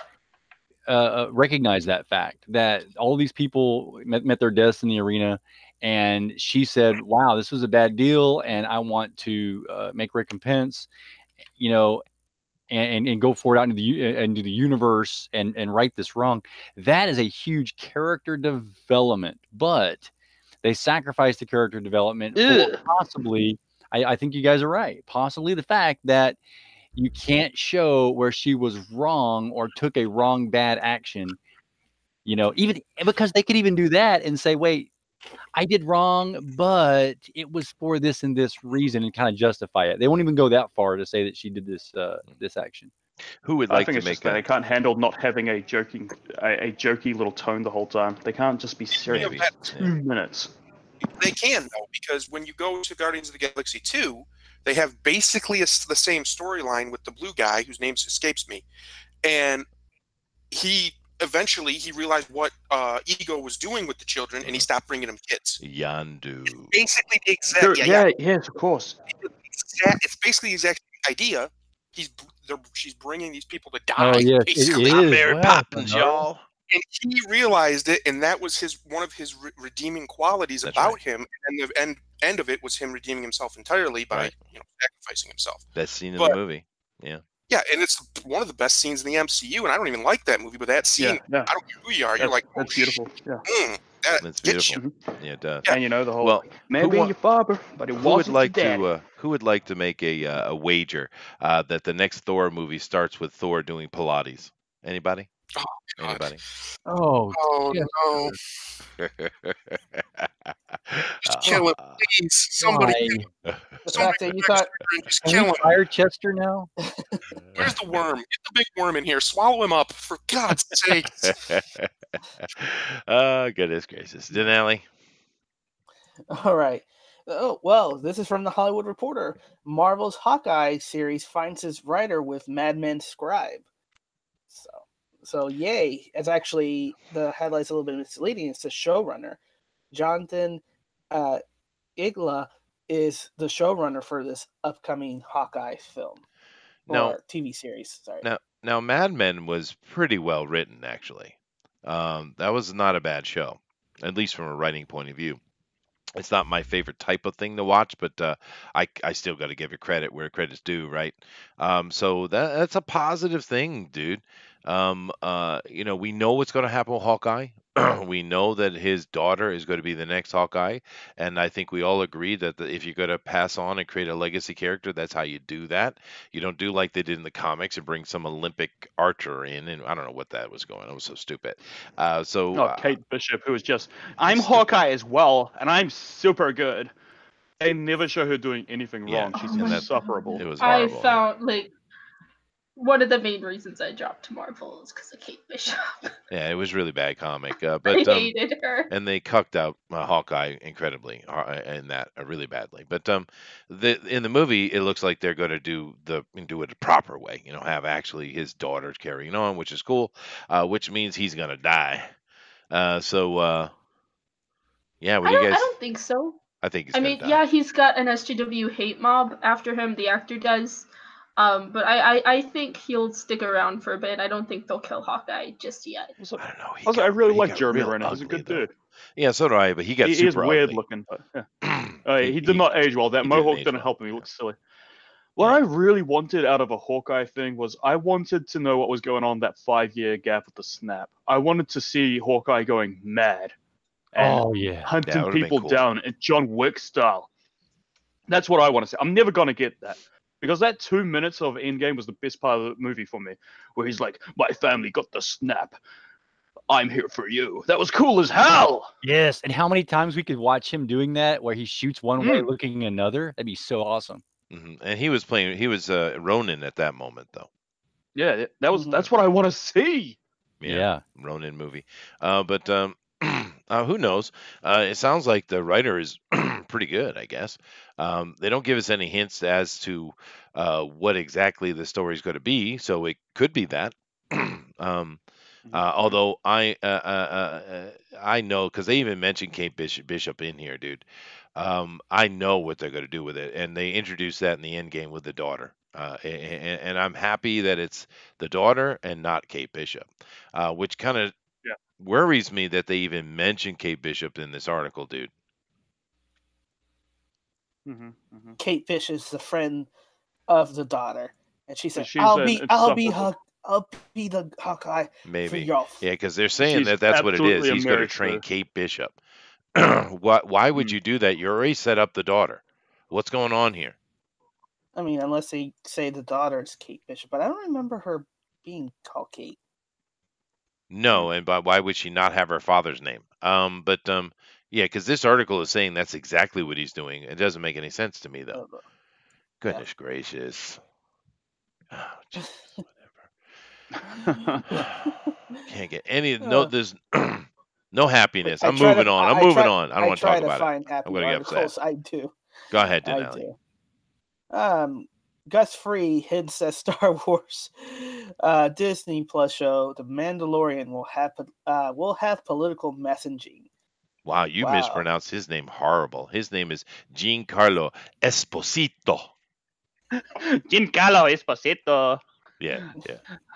recognize that fact that all these people met their deaths in the arena, and she said, "Wow, this was a bad deal, and I want to make recompense," and go forward out into the universe and right this wrong. That is a huge character development, but they sacrificed the character development for possibly. I think you guys are right. Possibly the fact that you can't show where she was wrong or took a wrong bad action. Even because they could even do that and say, "Wait, I did wrong, but it was for this and this reason," and kind of justify it. They won't even go that far to say that she did this action. Who would like to make that? They can't handle not having a jokey little tone the whole time. They can't just be serious for 2 minutes. They can, though, because when you go to Guardians of the Galaxy 2, they have basically the same storyline with the blue guy whose name escapes me, and he realized what Ego was doing with the children, and he stopped bringing them kids. Yandu. It's basically the exact. Yes, of course. It's basically the exact idea. She's bringing these people to die. Oh yes, it is. Mary Poppins, y'all. And he realized it, and that was one of his redeeming qualities about him. And the end of it was him redeeming himself entirely by sacrificing himself. Best scene in the movie. Yeah. Yeah, and it's one of the best scenes in the MCU, and I don't even like that movie, but that scene, I don't care who you are, you're like, that's beautiful. Yeah. That's beautiful. Yeah, it does. And the whole man being your father, but who would like to make a wager that the next Thor movie starts with Thor doing Pilates? Anybody? Oh, anybody? Oh no. Just kill him, please. Somebody just kill him. Fire Chester now? Where's the worm? Get the big worm in here. Swallow him up, for God's sake. Oh, goodness gracious. Dinale? All right. Oh, well, this is from the Hollywood Reporter. Marvel's Hawkeye series finds its writer with Mad Men scribe. So yay. It's actually, the headlight's a little bit misleading. It's the showrunner. Jonathan Igla is the showrunner for this upcoming Hawkeye film. Or TV series, sorry. Now Mad Men was pretty well written, actually. That was not a bad show, at least from a writing point of view. It's not my favorite type of thing to watch, but I still got to give it credit where credit's due, right? So that's a positive thing, dude. We know what's going to happen with Hawkeye. We know that his daughter is going to be the next Hawkeye, and I think we all agree that if you're going to pass on and create a legacy character, that's how you do that. You don't do like they did in the comics and bring some Olympic archer in, and I don't know what that was going on. It was so stupid. Kate Bishop, who was just, I'm Hawkeye as well, and I'm super good. They never show her doing anything wrong. She's insufferable. It was horrible. I found, one of the main reasons I dropped to Marvel is because of Kate Bishop. Yeah, it was really bad comic. But I hated her. And they cucked out Hawkeye incredibly in that really badly. But in the movie, it looks like they're going to do it a proper way. Have actually his daughter carrying on, which is cool. Which means he's going to die. Yeah, what do you guys? I don't think so. I think he's. Yeah, he's got an SJW hate mob after him. The actor does. But I think he'll stick around for a bit. I don't think they'll kill Hawkeye just yet. I don't know. I really like Jeremy Renner. He's a good dude. Yeah, so do I. But he got he is weird ugly. looking. But yeah. He did not age well. That mohawk didn't help him. He looks silly. What I really wanted out of a Hawkeye thing was I wanted to know what was going on that 5-year gap with the snap. I wanted to see Hawkeye going mad. And hunting people down in John Wick style. That's what I want to see. I'm never going to get that. Because that 2 minutes of Endgame was the best part of the movie for me. Where he's like, my family got the snap. I'm here for you. That was cool as hell. Yes. And how many times we could watch him doing that where he shoots one way looking another? That'd be so awesome. Mm-hmm. And he was Ronin at that moment, though. Yeah, that's what I want to see. Yeah. Ronin movie. But who knows? It sounds like the writer is pretty good, I guess. They don't give us any hints as to what exactly the story is going to be, so it could be that. Although I know, because they even mentioned Kate Bishop in here, dude. I know what they're going to do with it, and they introduced that in the end game with the daughter. And I'm happy that it's the daughter and not Kate Bishop, which kind of worries me that they even mentioned Kate Bishop in this article, dude. Kate Bishop is the friend of the daughter, and she said, "I'll be the Hawkeye." Maybe, for y'all. Yeah, because they're saying that's what it is. He's going to train Kate Bishop. Why would you do that? You already set up the daughter. What's going on here? I mean, unless they say the daughter is Kate Bishop, but I don't remember her being called Kate. No, and why would she not have her father's name? Yeah, because this article is saying that's exactly what he's doing. It doesn't make any sense to me, though. Goodness gracious. Oh, geez, whatever. Can't get any. No, there's no happiness. I'm moving on. I don't want to talk about it. I'm going to get upset. I do. Go ahead, Dinale. I do. Gus Free hints that Star Wars Disney Plus show The Mandalorian will have political messaging. Wow, you mispronounced his name horrible. His name is Giancarlo Esposito. Giancarlo Esposito. Yeah.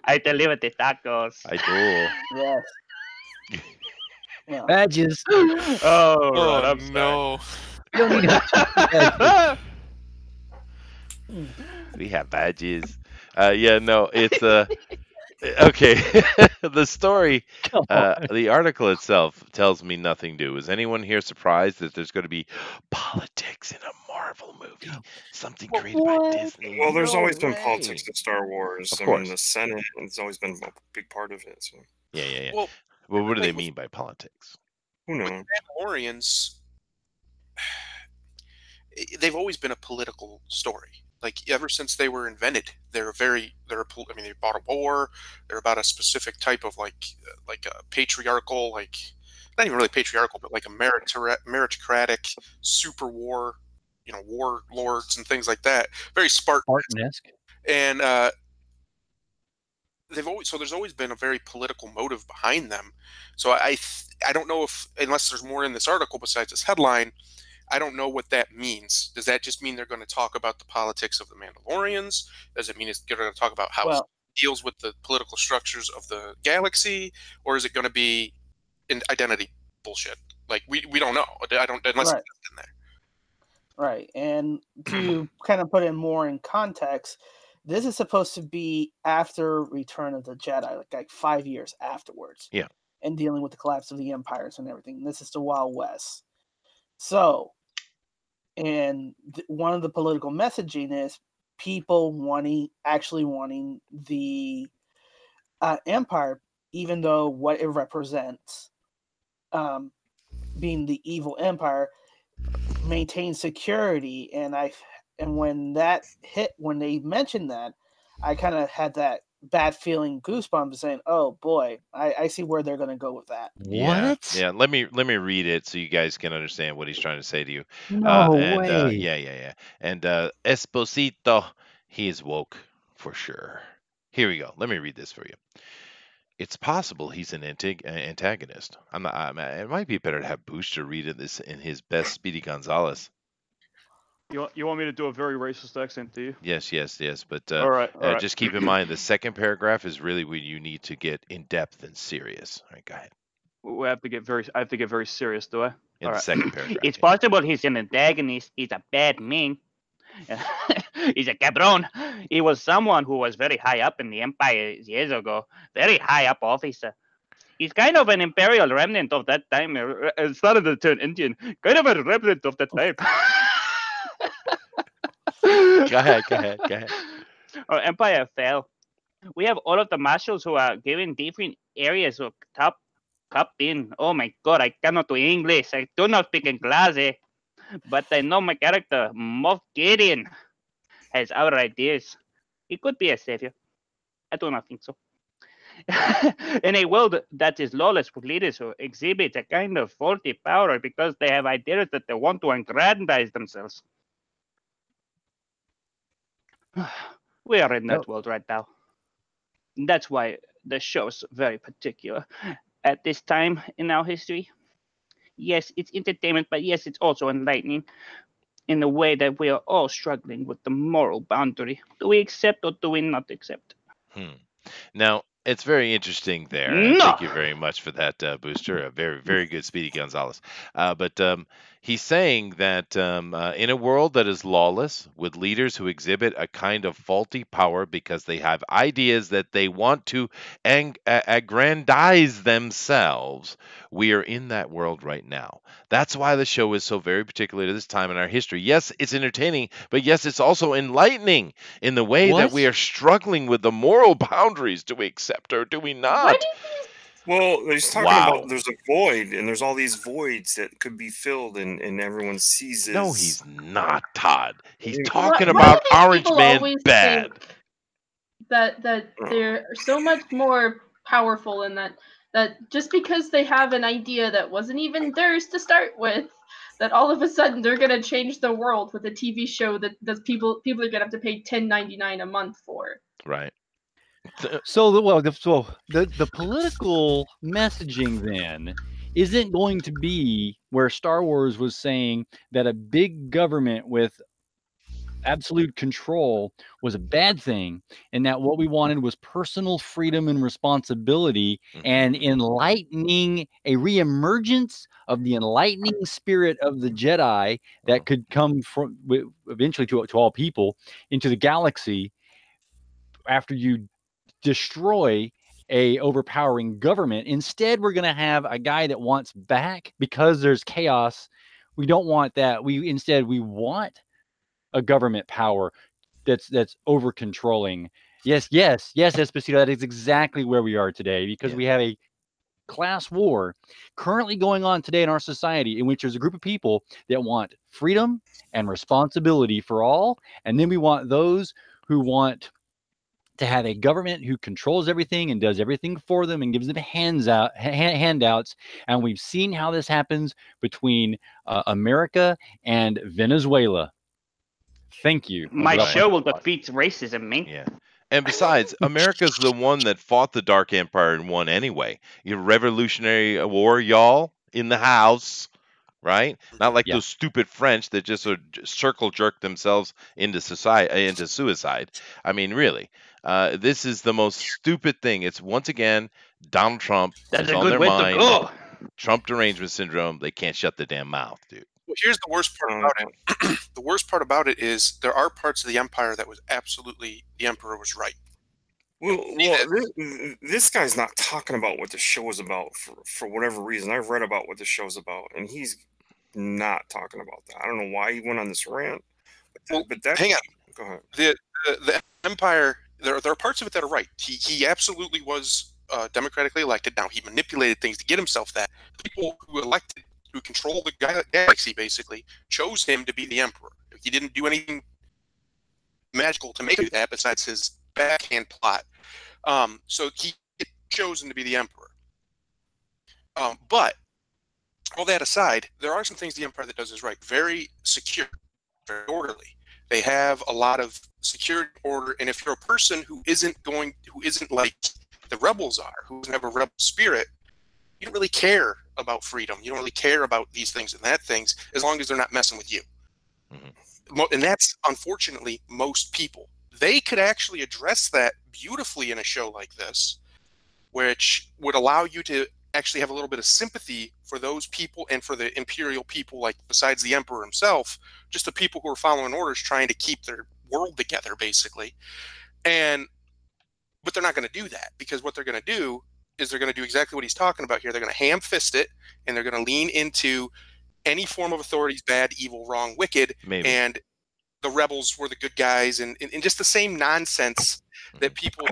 I deliver the tacos. I do. Yes. Yeah. Badges. Oh no. You don't need We have badges. It's okay. The story, the article itself tells me nothing new. Is anyone here surprised that there's going to be politics in a Marvel movie? Something created by Disney? Well, there's always been politics in Star Wars. I mean, the Senate has always been a big part of it. So. Yeah. Well, what do they mean by politics? Who knows? Mandalorians, they've always been a political story. Like ever since they were invented, they bought a war. They're about a specific type of like a patriarchal, like not even really patriarchal, but like a meritocratic super war, warlords and things like that. Very Spartan-esque. And there's always been a very political motive behind them. So I don't know if, unless there's more in this article besides this headline, I don't know what that means. Does that just mean they're going to talk about the politics of the Mandalorians? Does it mean they're going to talk about how it deals with the political structures of the galaxy? Or is it going to be identity bullshit? Like, we don't know. I don't, unless it's in there. Right. And to kind of put it more in context, this is supposed to be after Return of the Jedi, like 5 years afterwards. Yeah. And dealing with the collapse of the empires and everything. This is the Wild West. So, and one of the political messaging is people wanting the empire, even though what it represents, being the evil empire, maintain security. And when they mentioned that, I kind of had that bad feeling, goosebumps, saying, "Oh boy, I see where they're going to go with that." What? Yeah. Let me read it so you guys can understand what he's trying to say to you. No way. Yeah. And Esposito, he is woke for sure. Here we go. Let me read this for you. It's possible he's an antagonist. It might be better to have Booster read this in his best Speedy Gonzalez. You want me to do a very racist accent, do you? Yes. But all right. Just keep in mind the second paragraph is really where you need to get in depth and serious. All right, go ahead. I have to get very serious, do I? In the second paragraph. It's possible he's an antagonist. He's a bad man. He's a cabron. He was someone who was very high up in the Empire years ago. Very high up officer. He's kind of an imperial remnant of that time. Started to turn Indian. Kind of a remnant of that time. Go ahead. Our empire fell. We have all of the marshals who are given different areas of top in. Oh my god, I cannot do English. I do not speak in class. But I know my character, Moff Gideon, has our ideas. He could be a savior. I do not think so. In a world that is lawless with leaders who exhibit a kind of faulty power because they have ideas that they want to aggrandize themselves. We are in that world right now. That's why the show's very particular. At this time in our history, yes, it's entertainment, but yes, it's also enlightening in the way that we are all struggling with the moral boundary. Do we accept or do we not accept? Now, it's very interesting there. No! Thank you very much for that, Booster. A very, very good Speedy Gonzalez. But he's saying that in a world that is lawless, with leaders who exhibit a kind of faulty power because they have ideas that they want to aggrandize themselves, we are in that world right now. That's why the show is so very particular to this time in our history. Yes, it's entertaining, but yes, it's also enlightening in the way that we are struggling with the moral boundaries. Do we accept or do we not? Well, he's talking about there's a void, and there's all these voids that could be filled, and everyone sees it. No, he's not, Todd. He's talking about Orange Man bad. That they're so much more powerful in that just because they have an idea that wasn't even theirs to start with, that all of a sudden they're gonna change the world with a TV show that people are gonna have to pay $10.99 a month for. Right. So the political messaging then isn't going to be where Star Wars was saying that a big government with absolute control was a bad thing, and that what we wanted was personal freedom and responsibility, and enlightening, a reemergence of the enlightening spirit of the Jedi that could come from eventually to all people into the galaxy after you destroy a overpowering government. Instead, we're going to have a guy that wants back because there's chaos. We don't want that. We want a government power that's over controlling. Yes, Esposito, that is exactly where we are today, because we have a class war currently going on today in our society, in which there's a group of people that want freedom and responsibility for all, and then we want those who want to have a government who controls everything and does everything for them and gives them handouts. And we've seen how this happens between America and Venezuela. Thank you. My show will defeat racism, man. Yeah. And besides, America's the one that fought the Dark Empire and won anyway. Your Revolutionary War, y'all, in the house, right? Not like those stupid French that just sort of circle jerk themselves into suicide. I mean, really. This is the most stupid thing. It's, once again, Donald Trump. That's a good way to go. Trump derangement syndrome. They can't shut the damn mouth, dude. Well, here's the worst part about it. The worst part about it is there are parts of the empire that was absolutely, the emperor was right. Well, this guy's not talking about what the show is about for whatever reason. I've read about what the show's about, and he's not talking about that. I don't know why he went on this rant. But that, hang on. Go ahead. The empire, there are parts of it that are right. He absolutely was democratically elected. Now, he manipulated things to get himself that. People who control the galaxy, basically, chose him to be the emperor. He didn't do anything magical to make it that besides his backhand plot. So he gets chosen to be the emperor. But all that aside, there are some things the empire that does is right. Very secure, very orderly. They have a lot of security order, and if you're a person who isn't like the rebels are, who doesn't have a rebel spirit, you don't really care about freedom. You don't really care about these things and that things, as long as they're not messing with you. Mm-hmm. And that's, unfortunately, most people. They could actually address that beautifully in a show like this, which would allow you to actually have a little bit of sympathy for those people and for the imperial people, like besides the emperor himself, just the people who are following orders, trying to keep their world together, basically. But they're not going to do that, because what they're going to do is they're going to do exactly what he's talking about here. They're going to ham-fist it, and they're going to lean into any form of authority's bad, evil, wrong, wicked, Maybe. And the rebels were the good guys, and just the same nonsense that people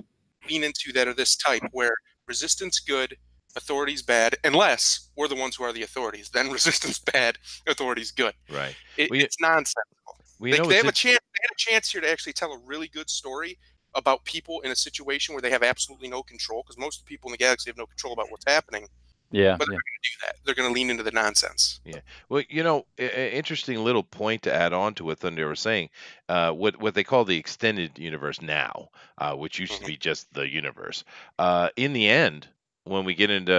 lean into that are this type, where resistance good, authorities bad, unless we're the ones who are the authorities. Then resistance bad, authorities good. Right. It's nonsensical. They have a chance here to actually tell a really good story about people in a situation where they have absolutely no control, because most people in the galaxy have no control about what's happening. Yeah. But they're going to do that. They're going to lean into the nonsense. Yeah. Well, interesting little point to add on to what Thunder was saying. What they call the extended universe now, which used to be just the universe. In the end, when we get into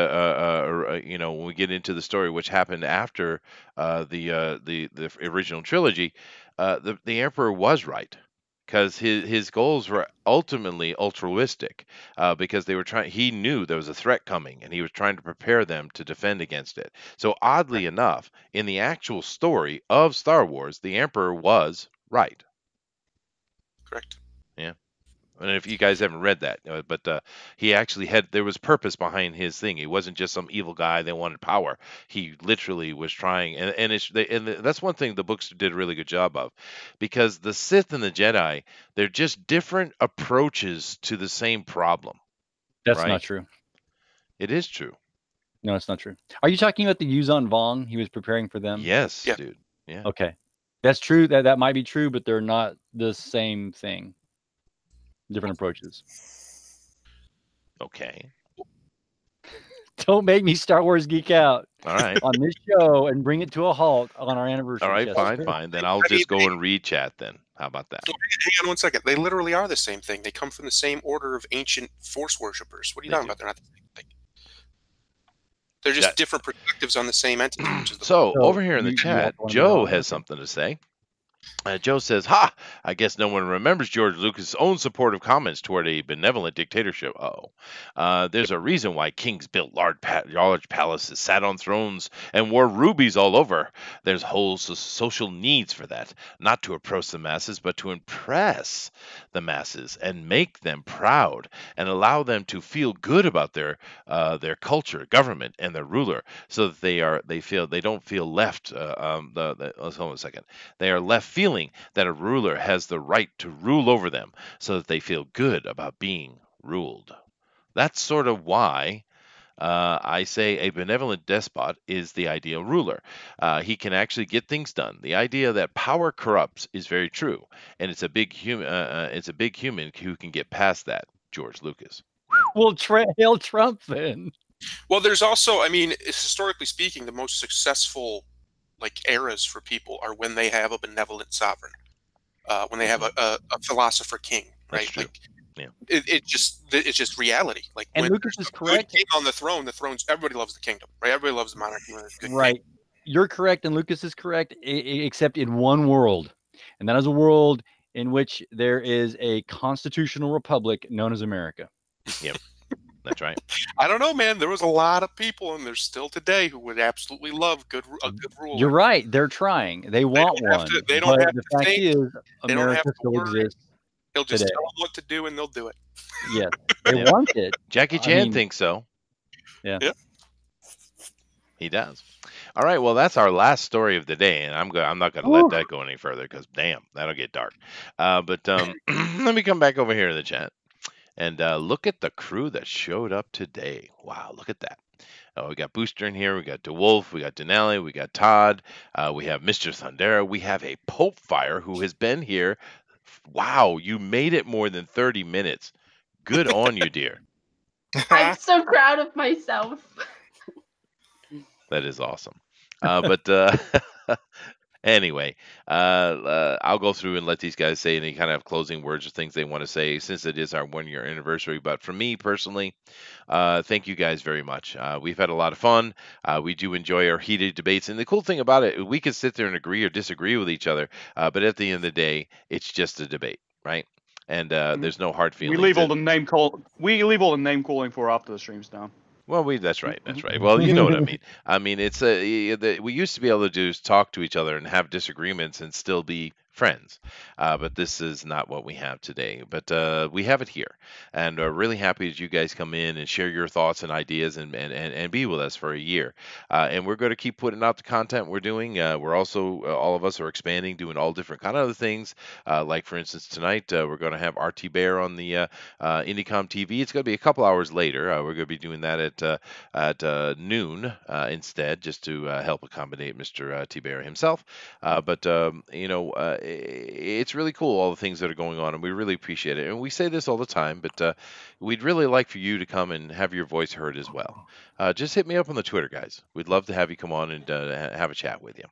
the story, which happened after the original trilogy, the Emperor was right. Because his goals were ultimately altruistic, because he knew there was a threat coming, and he was trying to prepare them to defend against it. So oddly enough, in the actual story of Star Wars, the Emperor was right. Correct. Yeah. And if you guys haven't read that, but he actually there was purpose behind his thing. He wasn't just some evil guy that wanted power. He literally was trying, and that's one thing the books did a really good job of, because the Sith and the Jedi, they're just different approaches to the same problem. That's right? not true. It is true. No, it's not true. Are you talking about the Yuzon Vong? He was preparing for them? Yes, dude. Yeah. Okay. That's true. That might be true, but they're not the same thing. Different approaches. Okay. Don't make me Star Wars geek out. All right. On this show and bring it to a halt on our anniversary. All right, fine. Then I'll just go and read chat then. How about that? Hang on 1 second. They literally are the same thing. They come from the same order of ancient Force worshippers. What are you talking about? They're not the same thing. They're just different perspectives on the same entity. So over here in the chat, Joe has something to say. Joe says, "Ha! I guess no one remembers George Lucas' own supportive comments toward a benevolent dictatorship. There's a reason why kings built large palaces, sat on thrones, and wore rubies all over. There's whole social needs for that, not to oppress the masses, but to impress the masses and make them proud and allow them to feel good about their culture, government, and their ruler, so that they don't feel left. Let's hold on a second. They are left feeling that a ruler has the right to rule over them, so that they feel good about being ruled. That's sort of why I say a benevolent despot is the ideal ruler. He can actually get things done. The idea that power corrupts is very true, and it's a big human who can get past that. George Lucas. Well, hail Trump then. Well, there's also, historically speaking, the most successful eras for people are when they have a benevolent sovereign, when they have a philosopher king, right? That's true. It's just reality. And Lucas is correct. King on the throne's everybody loves the kingdom, right? Everybody loves the monarchy. Right. King. You're correct, and Lucas is correct, except in one world, and that is a world in which there is a constitutional republic known as America. Yep. That's right. I don't know, man. There was a lot of people, and there's still today, who would absolutely love a good ruler. You're right. They're trying. They want one. They don't have the to fact think. is, America still exists. They'll just tell them what to do, and they'll do it. Yes, they want it. Jackie Chan thinks so. Yeah. He does. All right. Well, that's our last story of the day, and I'm not going to let that go any further, because damn, that'll get dark. But let me come back over here to the chat. And look at the crew that showed up today. Wow, look at that. We got Booster in here. We got DeWolf. We got Dinale. We got Todd. We have Mr. Thundera. We have a Pope Fire who has been here Wow, you made it more than 30 minutes. Good on you, dear. I'm so proud of myself. That is awesome. But anyway, I'll go through and let these guys say any kind of closing words or things they want to say since it is our 1 year anniversary. But for me personally, thank you guys very much. We've had a lot of fun. We do enjoy our heated debates. And the cool thing about it, we can sit there and agree or disagree with each other. But at the end of the day, it's just a debate, right? And there's no hard feelings. We leave all the name calling for after the stream's done. Well, that's right. That's right. Well, you know what I mean. I mean, it's we used to be able to just talk to each other and have disagreements and still be friends, but this is not what we have today. But we have it here, and really happy that you guys come in and share your thoughts and ideas and be with us for a year. And we're going to keep putting out the content we're doing. We're also all of us are expanding, doing all different kind of other things. Like for instance, tonight we're going to have RT Bear on the IndieCom TV. It's going to be a couple hours later. We're going to be doing that at noon instead, just to help accommodate Mr. T Bear himself. But it's really cool, all the things that are going on, and we really appreciate it. And we say this all the time, but we'd really like for you to come and have your voice heard as well. Just hit me up on the Twitter, guys. We'd love to have you come on and have a chat with you.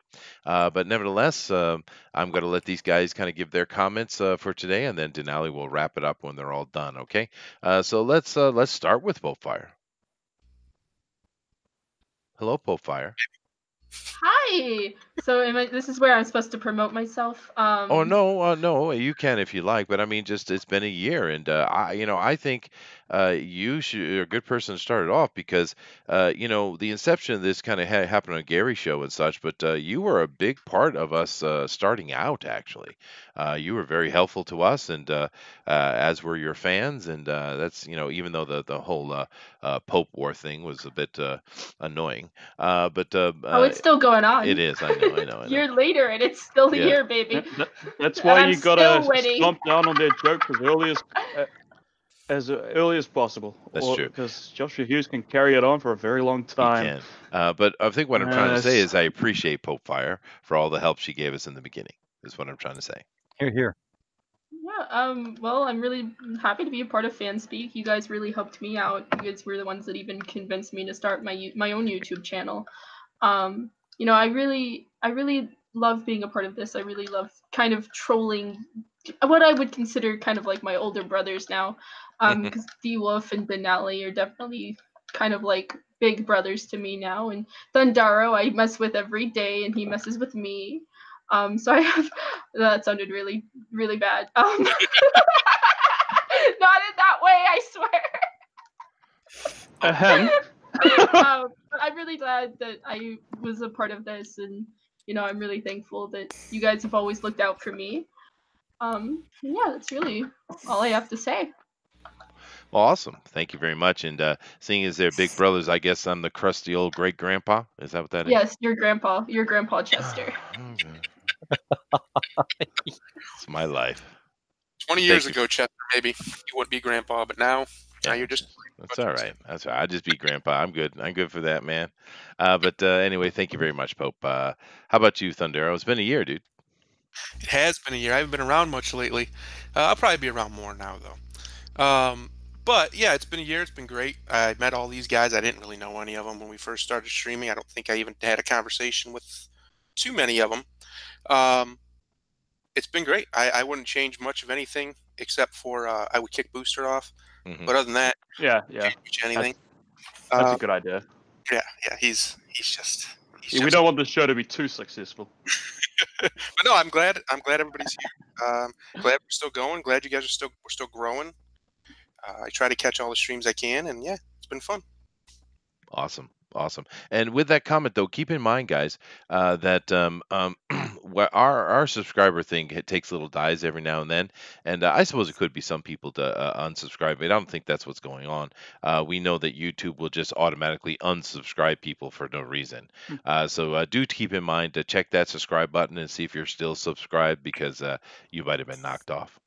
But nevertheless, I'm going to let these guys kind of give their comments for today, and then Dinale will wrap it up when they're all done. Okay? So let's start with Popefire. Hello, Popefire. Hi. So this is where I'm supposed to promote myself. Oh no, you can if you like, but I mean, just it's been a year, and I think you're a good person to start it off because the inception of this kind of happened on Gary's show and such, but you were a big part of us starting out. Actually, you were very helpful to us, and as were your fans, and that's even though the whole Pope War thing was a bit annoying, but it's still going on. It is. I know. A year later, and it's still here, baby. That's why you gotta stomp down on their jokes as early as possible. That's true. Because Joshua Hughes can carry it on for a very long time. He can. But I think what I'm trying to say is I appreciate Popefire for all the help she gave us in the beginning. Is what I'm trying to say. Here. Yeah. Well, I'm really happy to be a part of FanSpeak. You guys really helped me out. You guys were the ones that even convinced me to start my own YouTube channel. I really love being a part of this. I really love kind of trolling what I would consider kind of like my older brothers now. Because D-Wolf and Dinale are definitely kind of like big brothers to me now. And Thundaro I mess with every day, and he messes with me. So I have that sounded really, really bad. Not in that way, I swear. But I'm really glad that I was a part of this, and I'm really thankful that you guys have always looked out for me. Yeah, that's really all I have to say. Well, awesome. Thank you very much. And seeing as they're big brothers, I guess I'm the crusty old great grandpa. Is that what that is? Yes, your grandpa Chester. It's my life. 20 years ago, Chester, maybe you wouldn't be grandpa, but now you're just. That's all right. That's all right. I'll just be grandpa. I'm good. I'm good for that, man. But anyway, thank you very much, Pope. How about you, Thundero? It's been a year, dude. It has been a year. I haven't been around much lately. I'll probably be around more now, though. But yeah, it's been a year. It's been great. I met all these guys. I didn't really know any of them when we first started streaming. I don't think I even had a conversation with too many of them. It's been great. I wouldn't change much of anything except for I would kick Booster off. Mm-hmm. But other than that, yeah, anything. That's a good idea. Yeah. He's just. We don't want the show to be too successful. But no, I'm glad everybody's here. Glad we're still going. Glad you guys we're still growing. I try to catch all the streams I can, and yeah, it's been fun. Awesome. And with that comment, though, keep in mind, guys, that our subscriber thing takes little dies every now and then, and I suppose it could be some people to unsubscribe, but I don't think that's what's going on. We know that YouTube will just automatically unsubscribe people for no reason. So do keep in mind to check that subscribe button and see if you're still subscribed, because you might have been knocked off.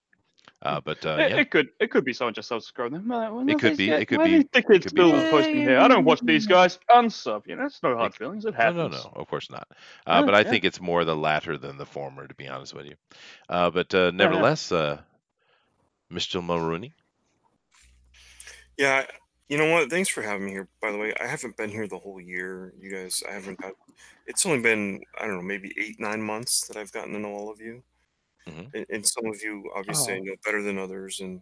It could be someone just subscribing. It could be. It could be. Think it's still posting here. I don't watch these guys. Unsub. It's no hard feelings. It happens. No, of course not. But I think it's more the latter than the former, to be honest with you. But nevertheless, Mr. Mulrooney. Yeah, you know what? Thanks for having me here. By the way, I haven't been here the whole year. You guys, I haven't got. It's only been, I don't know, maybe 8-9 months that I've gotten to know all of you. And some of you obviously I know better than others, and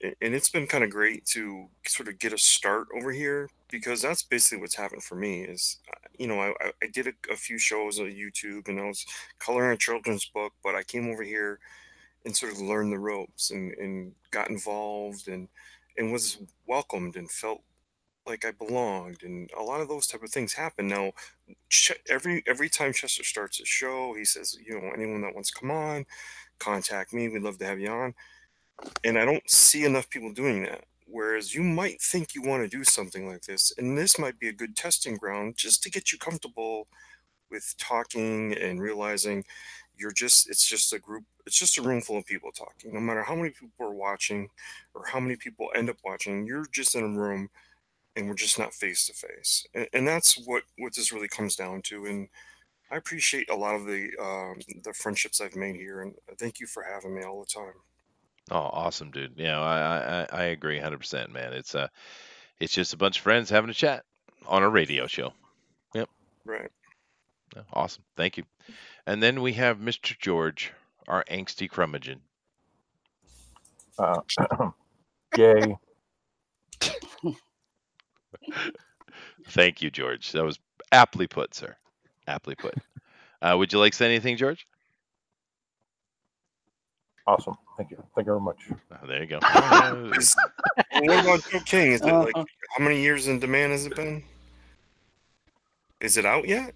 it's been kind of great to sort of get a start over here, because that's basically what's happened for me is, I did a few shows on YouTube, and I was coloring a children's book, but I came over here and sort of learned the ropes and got involved and was welcomed and felt like I belonged, and a lot of those type of things happen. Now, every time Chester starts a show, he says, anyone that wants to come on, contact me. We'd love to have you on. And I don't see enough people doing that. Whereas you might think you want to do something like this, and this might be a good testing ground just to get you comfortable with talking and realizing it's just a group, it's just a room full of people talking. No matter how many people are watching or how many people end up watching, you're just in a room and we're just not face to face. And that's what this really comes down to. And I appreciate a lot of the friendships I've made here, and thank you for having me all the time. Oh, awesome, dude. I agree 100%, man. It's just a bunch of friends having a chat on a radio show. Yep. Right. Awesome. Thank you. And then we have Mr. George, our angsty curmudgeon. Yay. Thank you, George. That was aptly put, sir. Aptly put. Would you like to say anything, George? Awesome. Thank you. Thank you very much. There you go. What about Joe King? Is it like, how many years in demand has it been? Is it out yet?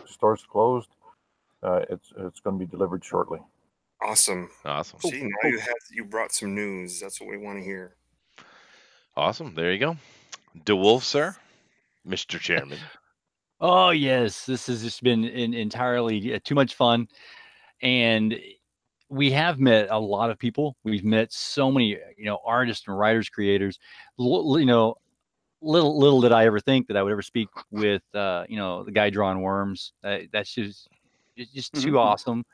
Store's closed. It's going to be delivered shortly. Awesome. Awesome. See, now you brought some news. That's what we want to hear. Awesome. There you go. DeWolf, sir. Mr. Chairman. Oh, yes. This has just been entirely too much fun. And we have met a lot of people. We've met so many, artists and writers, creators. Little did I ever think that I would ever speak with, the guy drawing worms. That's just too awesome.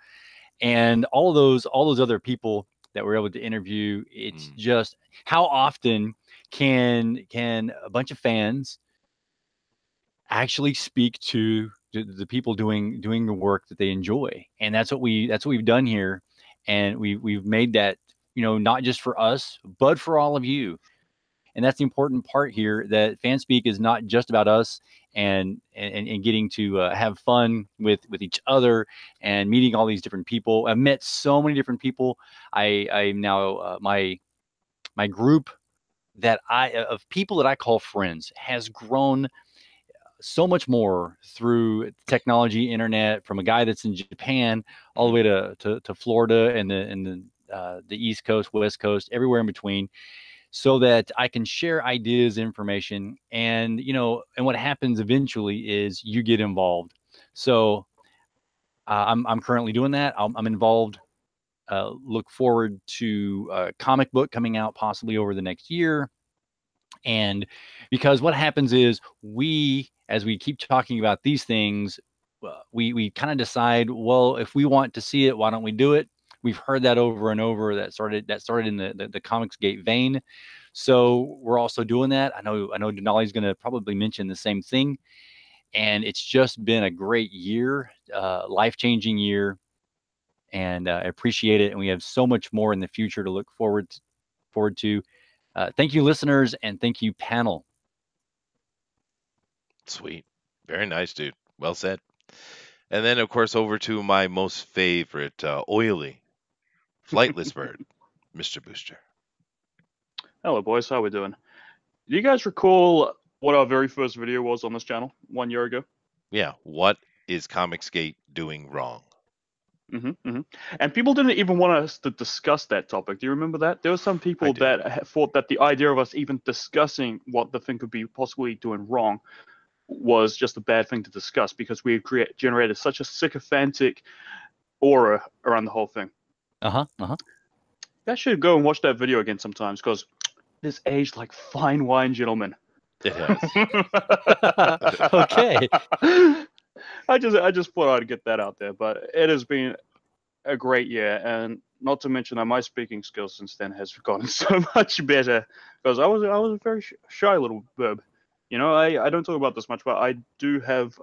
And all those other people that we're able to interview. It's just, how often can a bunch of fans actually speak to the people doing the work that they enjoy? And that's what we've done here. And we've made that, not just for us, but for all of you. And that's the important part here, that FanSpeak is not just about us and getting to have fun with each other and meeting all these different people. I've met so many different people. I'm now my group of people that I call friends has grown so much more through technology, internet, from a guy that's in Japan all the way to Florida and the East Coast, West Coast, everywhere in between, so that I can share ideas, information, and and what happens eventually is you get involved. So I'm currently doing that. I'm involved. Look forward to a comic book coming out possibly over the next year. And because what happens is as we keep talking about these things, we kind of decide, well, if we want to see it, why don't we do it? We've heard that over and over. That started in the Comicsgate vein. So we're also doing that. I know Dinale is going to probably mention the same thing. And it's just been a great year, life-changing year. And I appreciate it. And we have so much more in the future to look forward to. Thank you, listeners, and thank you, panel. Sweet. Very nice, dude. Well said. And then, of course, over to my most favorite, oily, flightless bird, Mr. Booster. Hello, boys. How we doing? Do you guys recall what our very first video was on this channel 1 year ago? Yeah. What is Comicsgate doing wrong? And people didn't even want us to discuss that topic. Do you remember that? There were some people that thought that the idea of us even discussing what the thing could be possibly doing wrong was just a bad thing to discuss, because we had generated such a sycophantic aura around the whole thing. I should go and watch that video again sometimes because it's aged like fine wine, gentlemen. It has. Okay. I just thought I'd get that out there, but it has been a great year, and not to mention that my speaking skills since then has gotten so much better because I was a very shy little bub. You know, I don't talk about this much, but I do have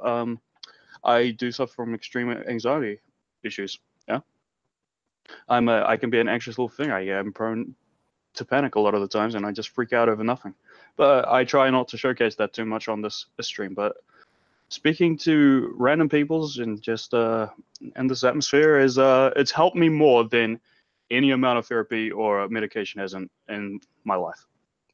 I do suffer from extreme anxiety issues. Yeah, I can be an anxious little thing. I am prone to panic a lot of the times, and I just freak out over nothing. But I try not to showcase that too much on this stream. But speaking to random peoples and just in this atmosphere is it's helped me more than any amount of therapy or medication has in my life.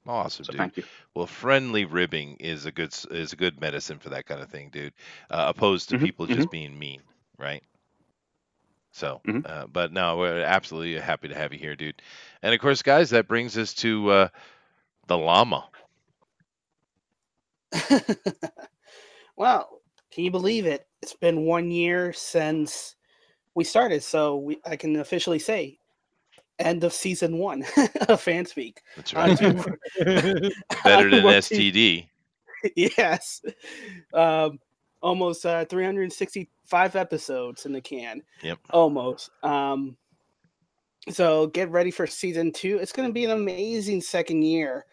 Awesome, So dude. thank you. Well, friendly ribbing is a good medicine for that kind of thing, dude. Opposed to people just being mean, right? So, but no, we're absolutely happy to have you here, dude. And of course, guys, that brings us to the llama. Well, can you believe it? It's been 1 year since we started, so I can officially say end of season 1 of FanSpeak. That's right. Better than STD. Yes. Almost 365 episodes in the can. Yep. Almost. So get ready for season 2. It's going to be an amazing second year.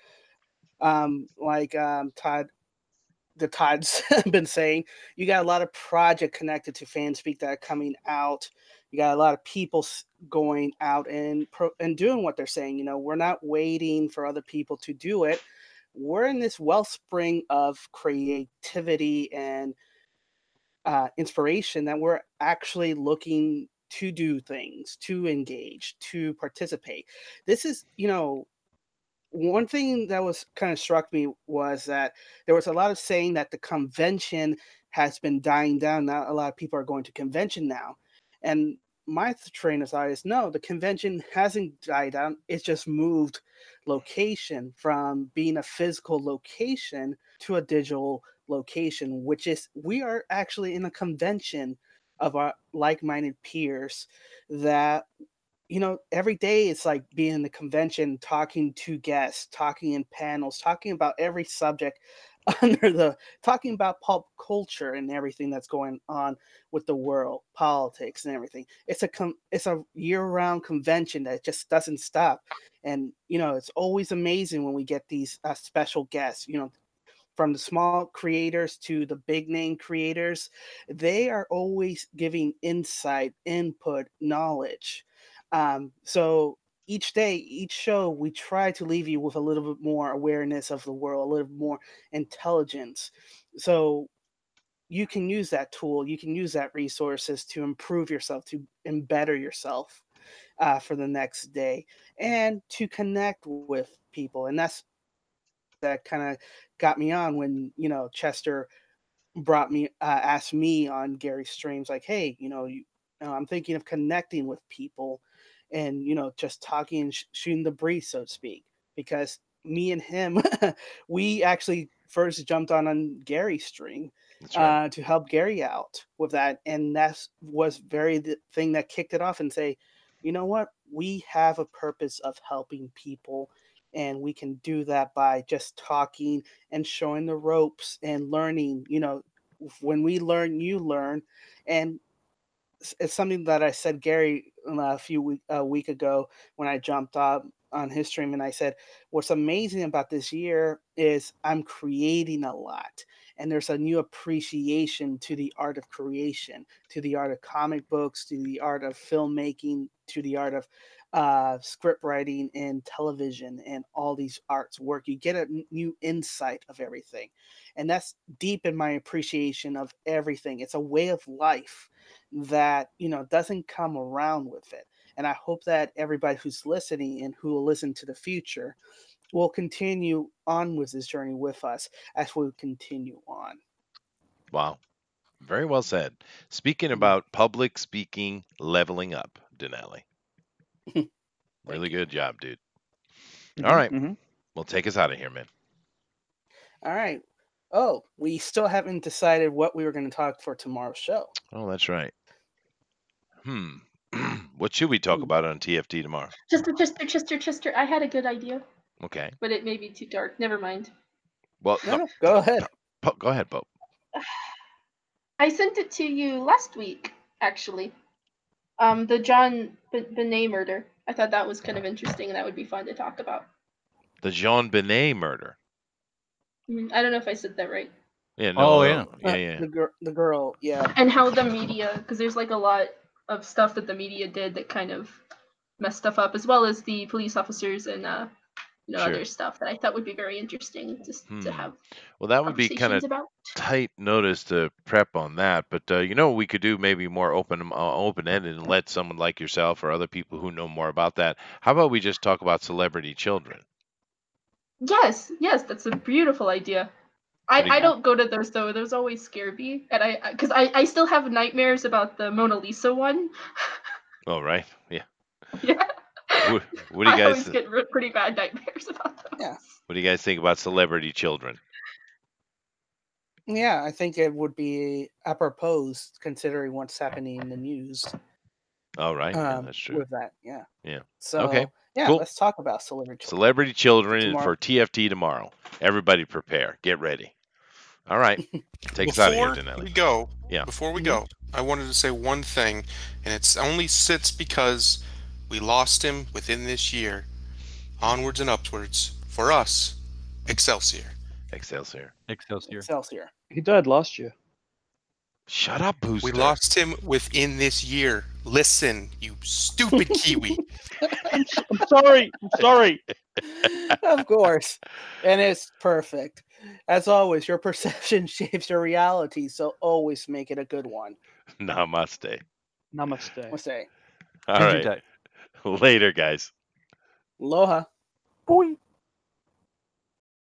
Todd's been saying, you got a lot of project connected to FanSpeak that are coming out. You got a lot of people going out and doing what they're saying. You know, we're not waiting for other people to do it. We're in this wellspring of creativity and inspiration that we're actually looking to do things, to engage, to participate. This is, you know, one thing that was kind of struck me was that there was a lot of saying that the convention has been dying down. Not a lot of people are going to convention now. And my train of thought is no, the convention hasn't died down. It's just moved location from being a physical location to a digital location, which is we are actually in a convention of our like-minded peers that, you know, every day it's like being in the convention, talking to guests, talking in panels, talking about every subject talking about pop culture and everything that's going on with the world, politics and everything. It's a year-round convention that just doesn't stop. And, you know, it's always amazing when we get these special guests, you know, from the small creators to the big name creators. They are always giving insight, input, knowledge. So each day, each show, we try to leave you with a little bit more awareness of the world, a little more intelligence. So you can use that tool, you can use that resources to improve yourself, to better yourself for the next day, and to connect with people. And that kind of got me on when, you know, Chester asked me on Gary's streams, like, hey, you know, I'm thinking of connecting with people and, you know, just talking and shooting the breeze, so to speak, because me and him, we actually first jumped on Gary's stream to help Gary out with that. And that was the thing that kicked it off and say, you know what, we have a purpose of helping people. And we can do that by just talking and showing the ropes and learning. You know, when we learn, you learn. And it's something that I said Gary a week ago when I jumped up on his stream, and I said, what's amazing about this year is I'm creating a lot. And there's a new appreciation to the art of creation, to the art of comic books, to the art of filmmaking, to the art of script writing and television and all these arts work. You get a new insight of everything. And that's deep in my appreciation of everything. It's a way of life that, you know, doesn't come around with it. And I hope that everybody who's listening and who will listen to the future will continue on with this journey with us as we continue on. Wow. Very well said. Speaking about public speaking, leveling up, Dinale. Really good job, dude. All right. Well, take us out of here, man. All right. Oh, we still haven't decided what we were going to talk for tomorrow's show. Oh, that's right. What should we talk about on TFT tomorrow? Chester. I had a good idea. Okay. But it may be too dark. Never mind. Well, no, go ahead. Go ahead, Pope. I sent it to you last week, actually. The John Benet murder. I thought that was kind of interesting, and that would be fun to talk about. The Jean Benet murder. I don't know if I said that right. Yeah. No. Yeah. The girl. Yeah. And how the media, because there's like a lot of stuff that the media did that kind of messed stuff up, as well as the police officers and other stuff that I thought would be very interesting to have. Well, that would be kind of tight notice to prep on that, but we could do maybe more open-ended and let someone like yourself or other people who know more about that. How about we just talk about celebrity children? Yes, that's a beautiful idea. I don't go to those though. Those always scare me, and because I still have nightmares about the Mona Lisa one. Oh right, yeah. Yeah. What do you guys? I always get pretty bad nightmares about those. Yeah. What do you guys think about celebrity children? Yeah, I think it would be apropos considering what's happening in the news. Oh right, yeah, that's true. With that, yeah. Yeah. So okay. Yeah, cool. Let's talk about celebrity children. Celebrity children for TFT tomorrow. Everybody prepare. Get ready. All right. Take us out of here, Dinale. Before we go, I wanted to say one thing, and it only sits because we lost him within this year. Onwards and upwards. For us, Excelsior. Excelsior. He died last year. Shut up, Booster. We lost him within this year. Listen, you stupid Kiwi. I'm sorry. Of course. And it's perfect. As always, your perception shapes your reality, so always make it a good one. Namaste. Namaste. All right. Later, guys. Aloha. Boing.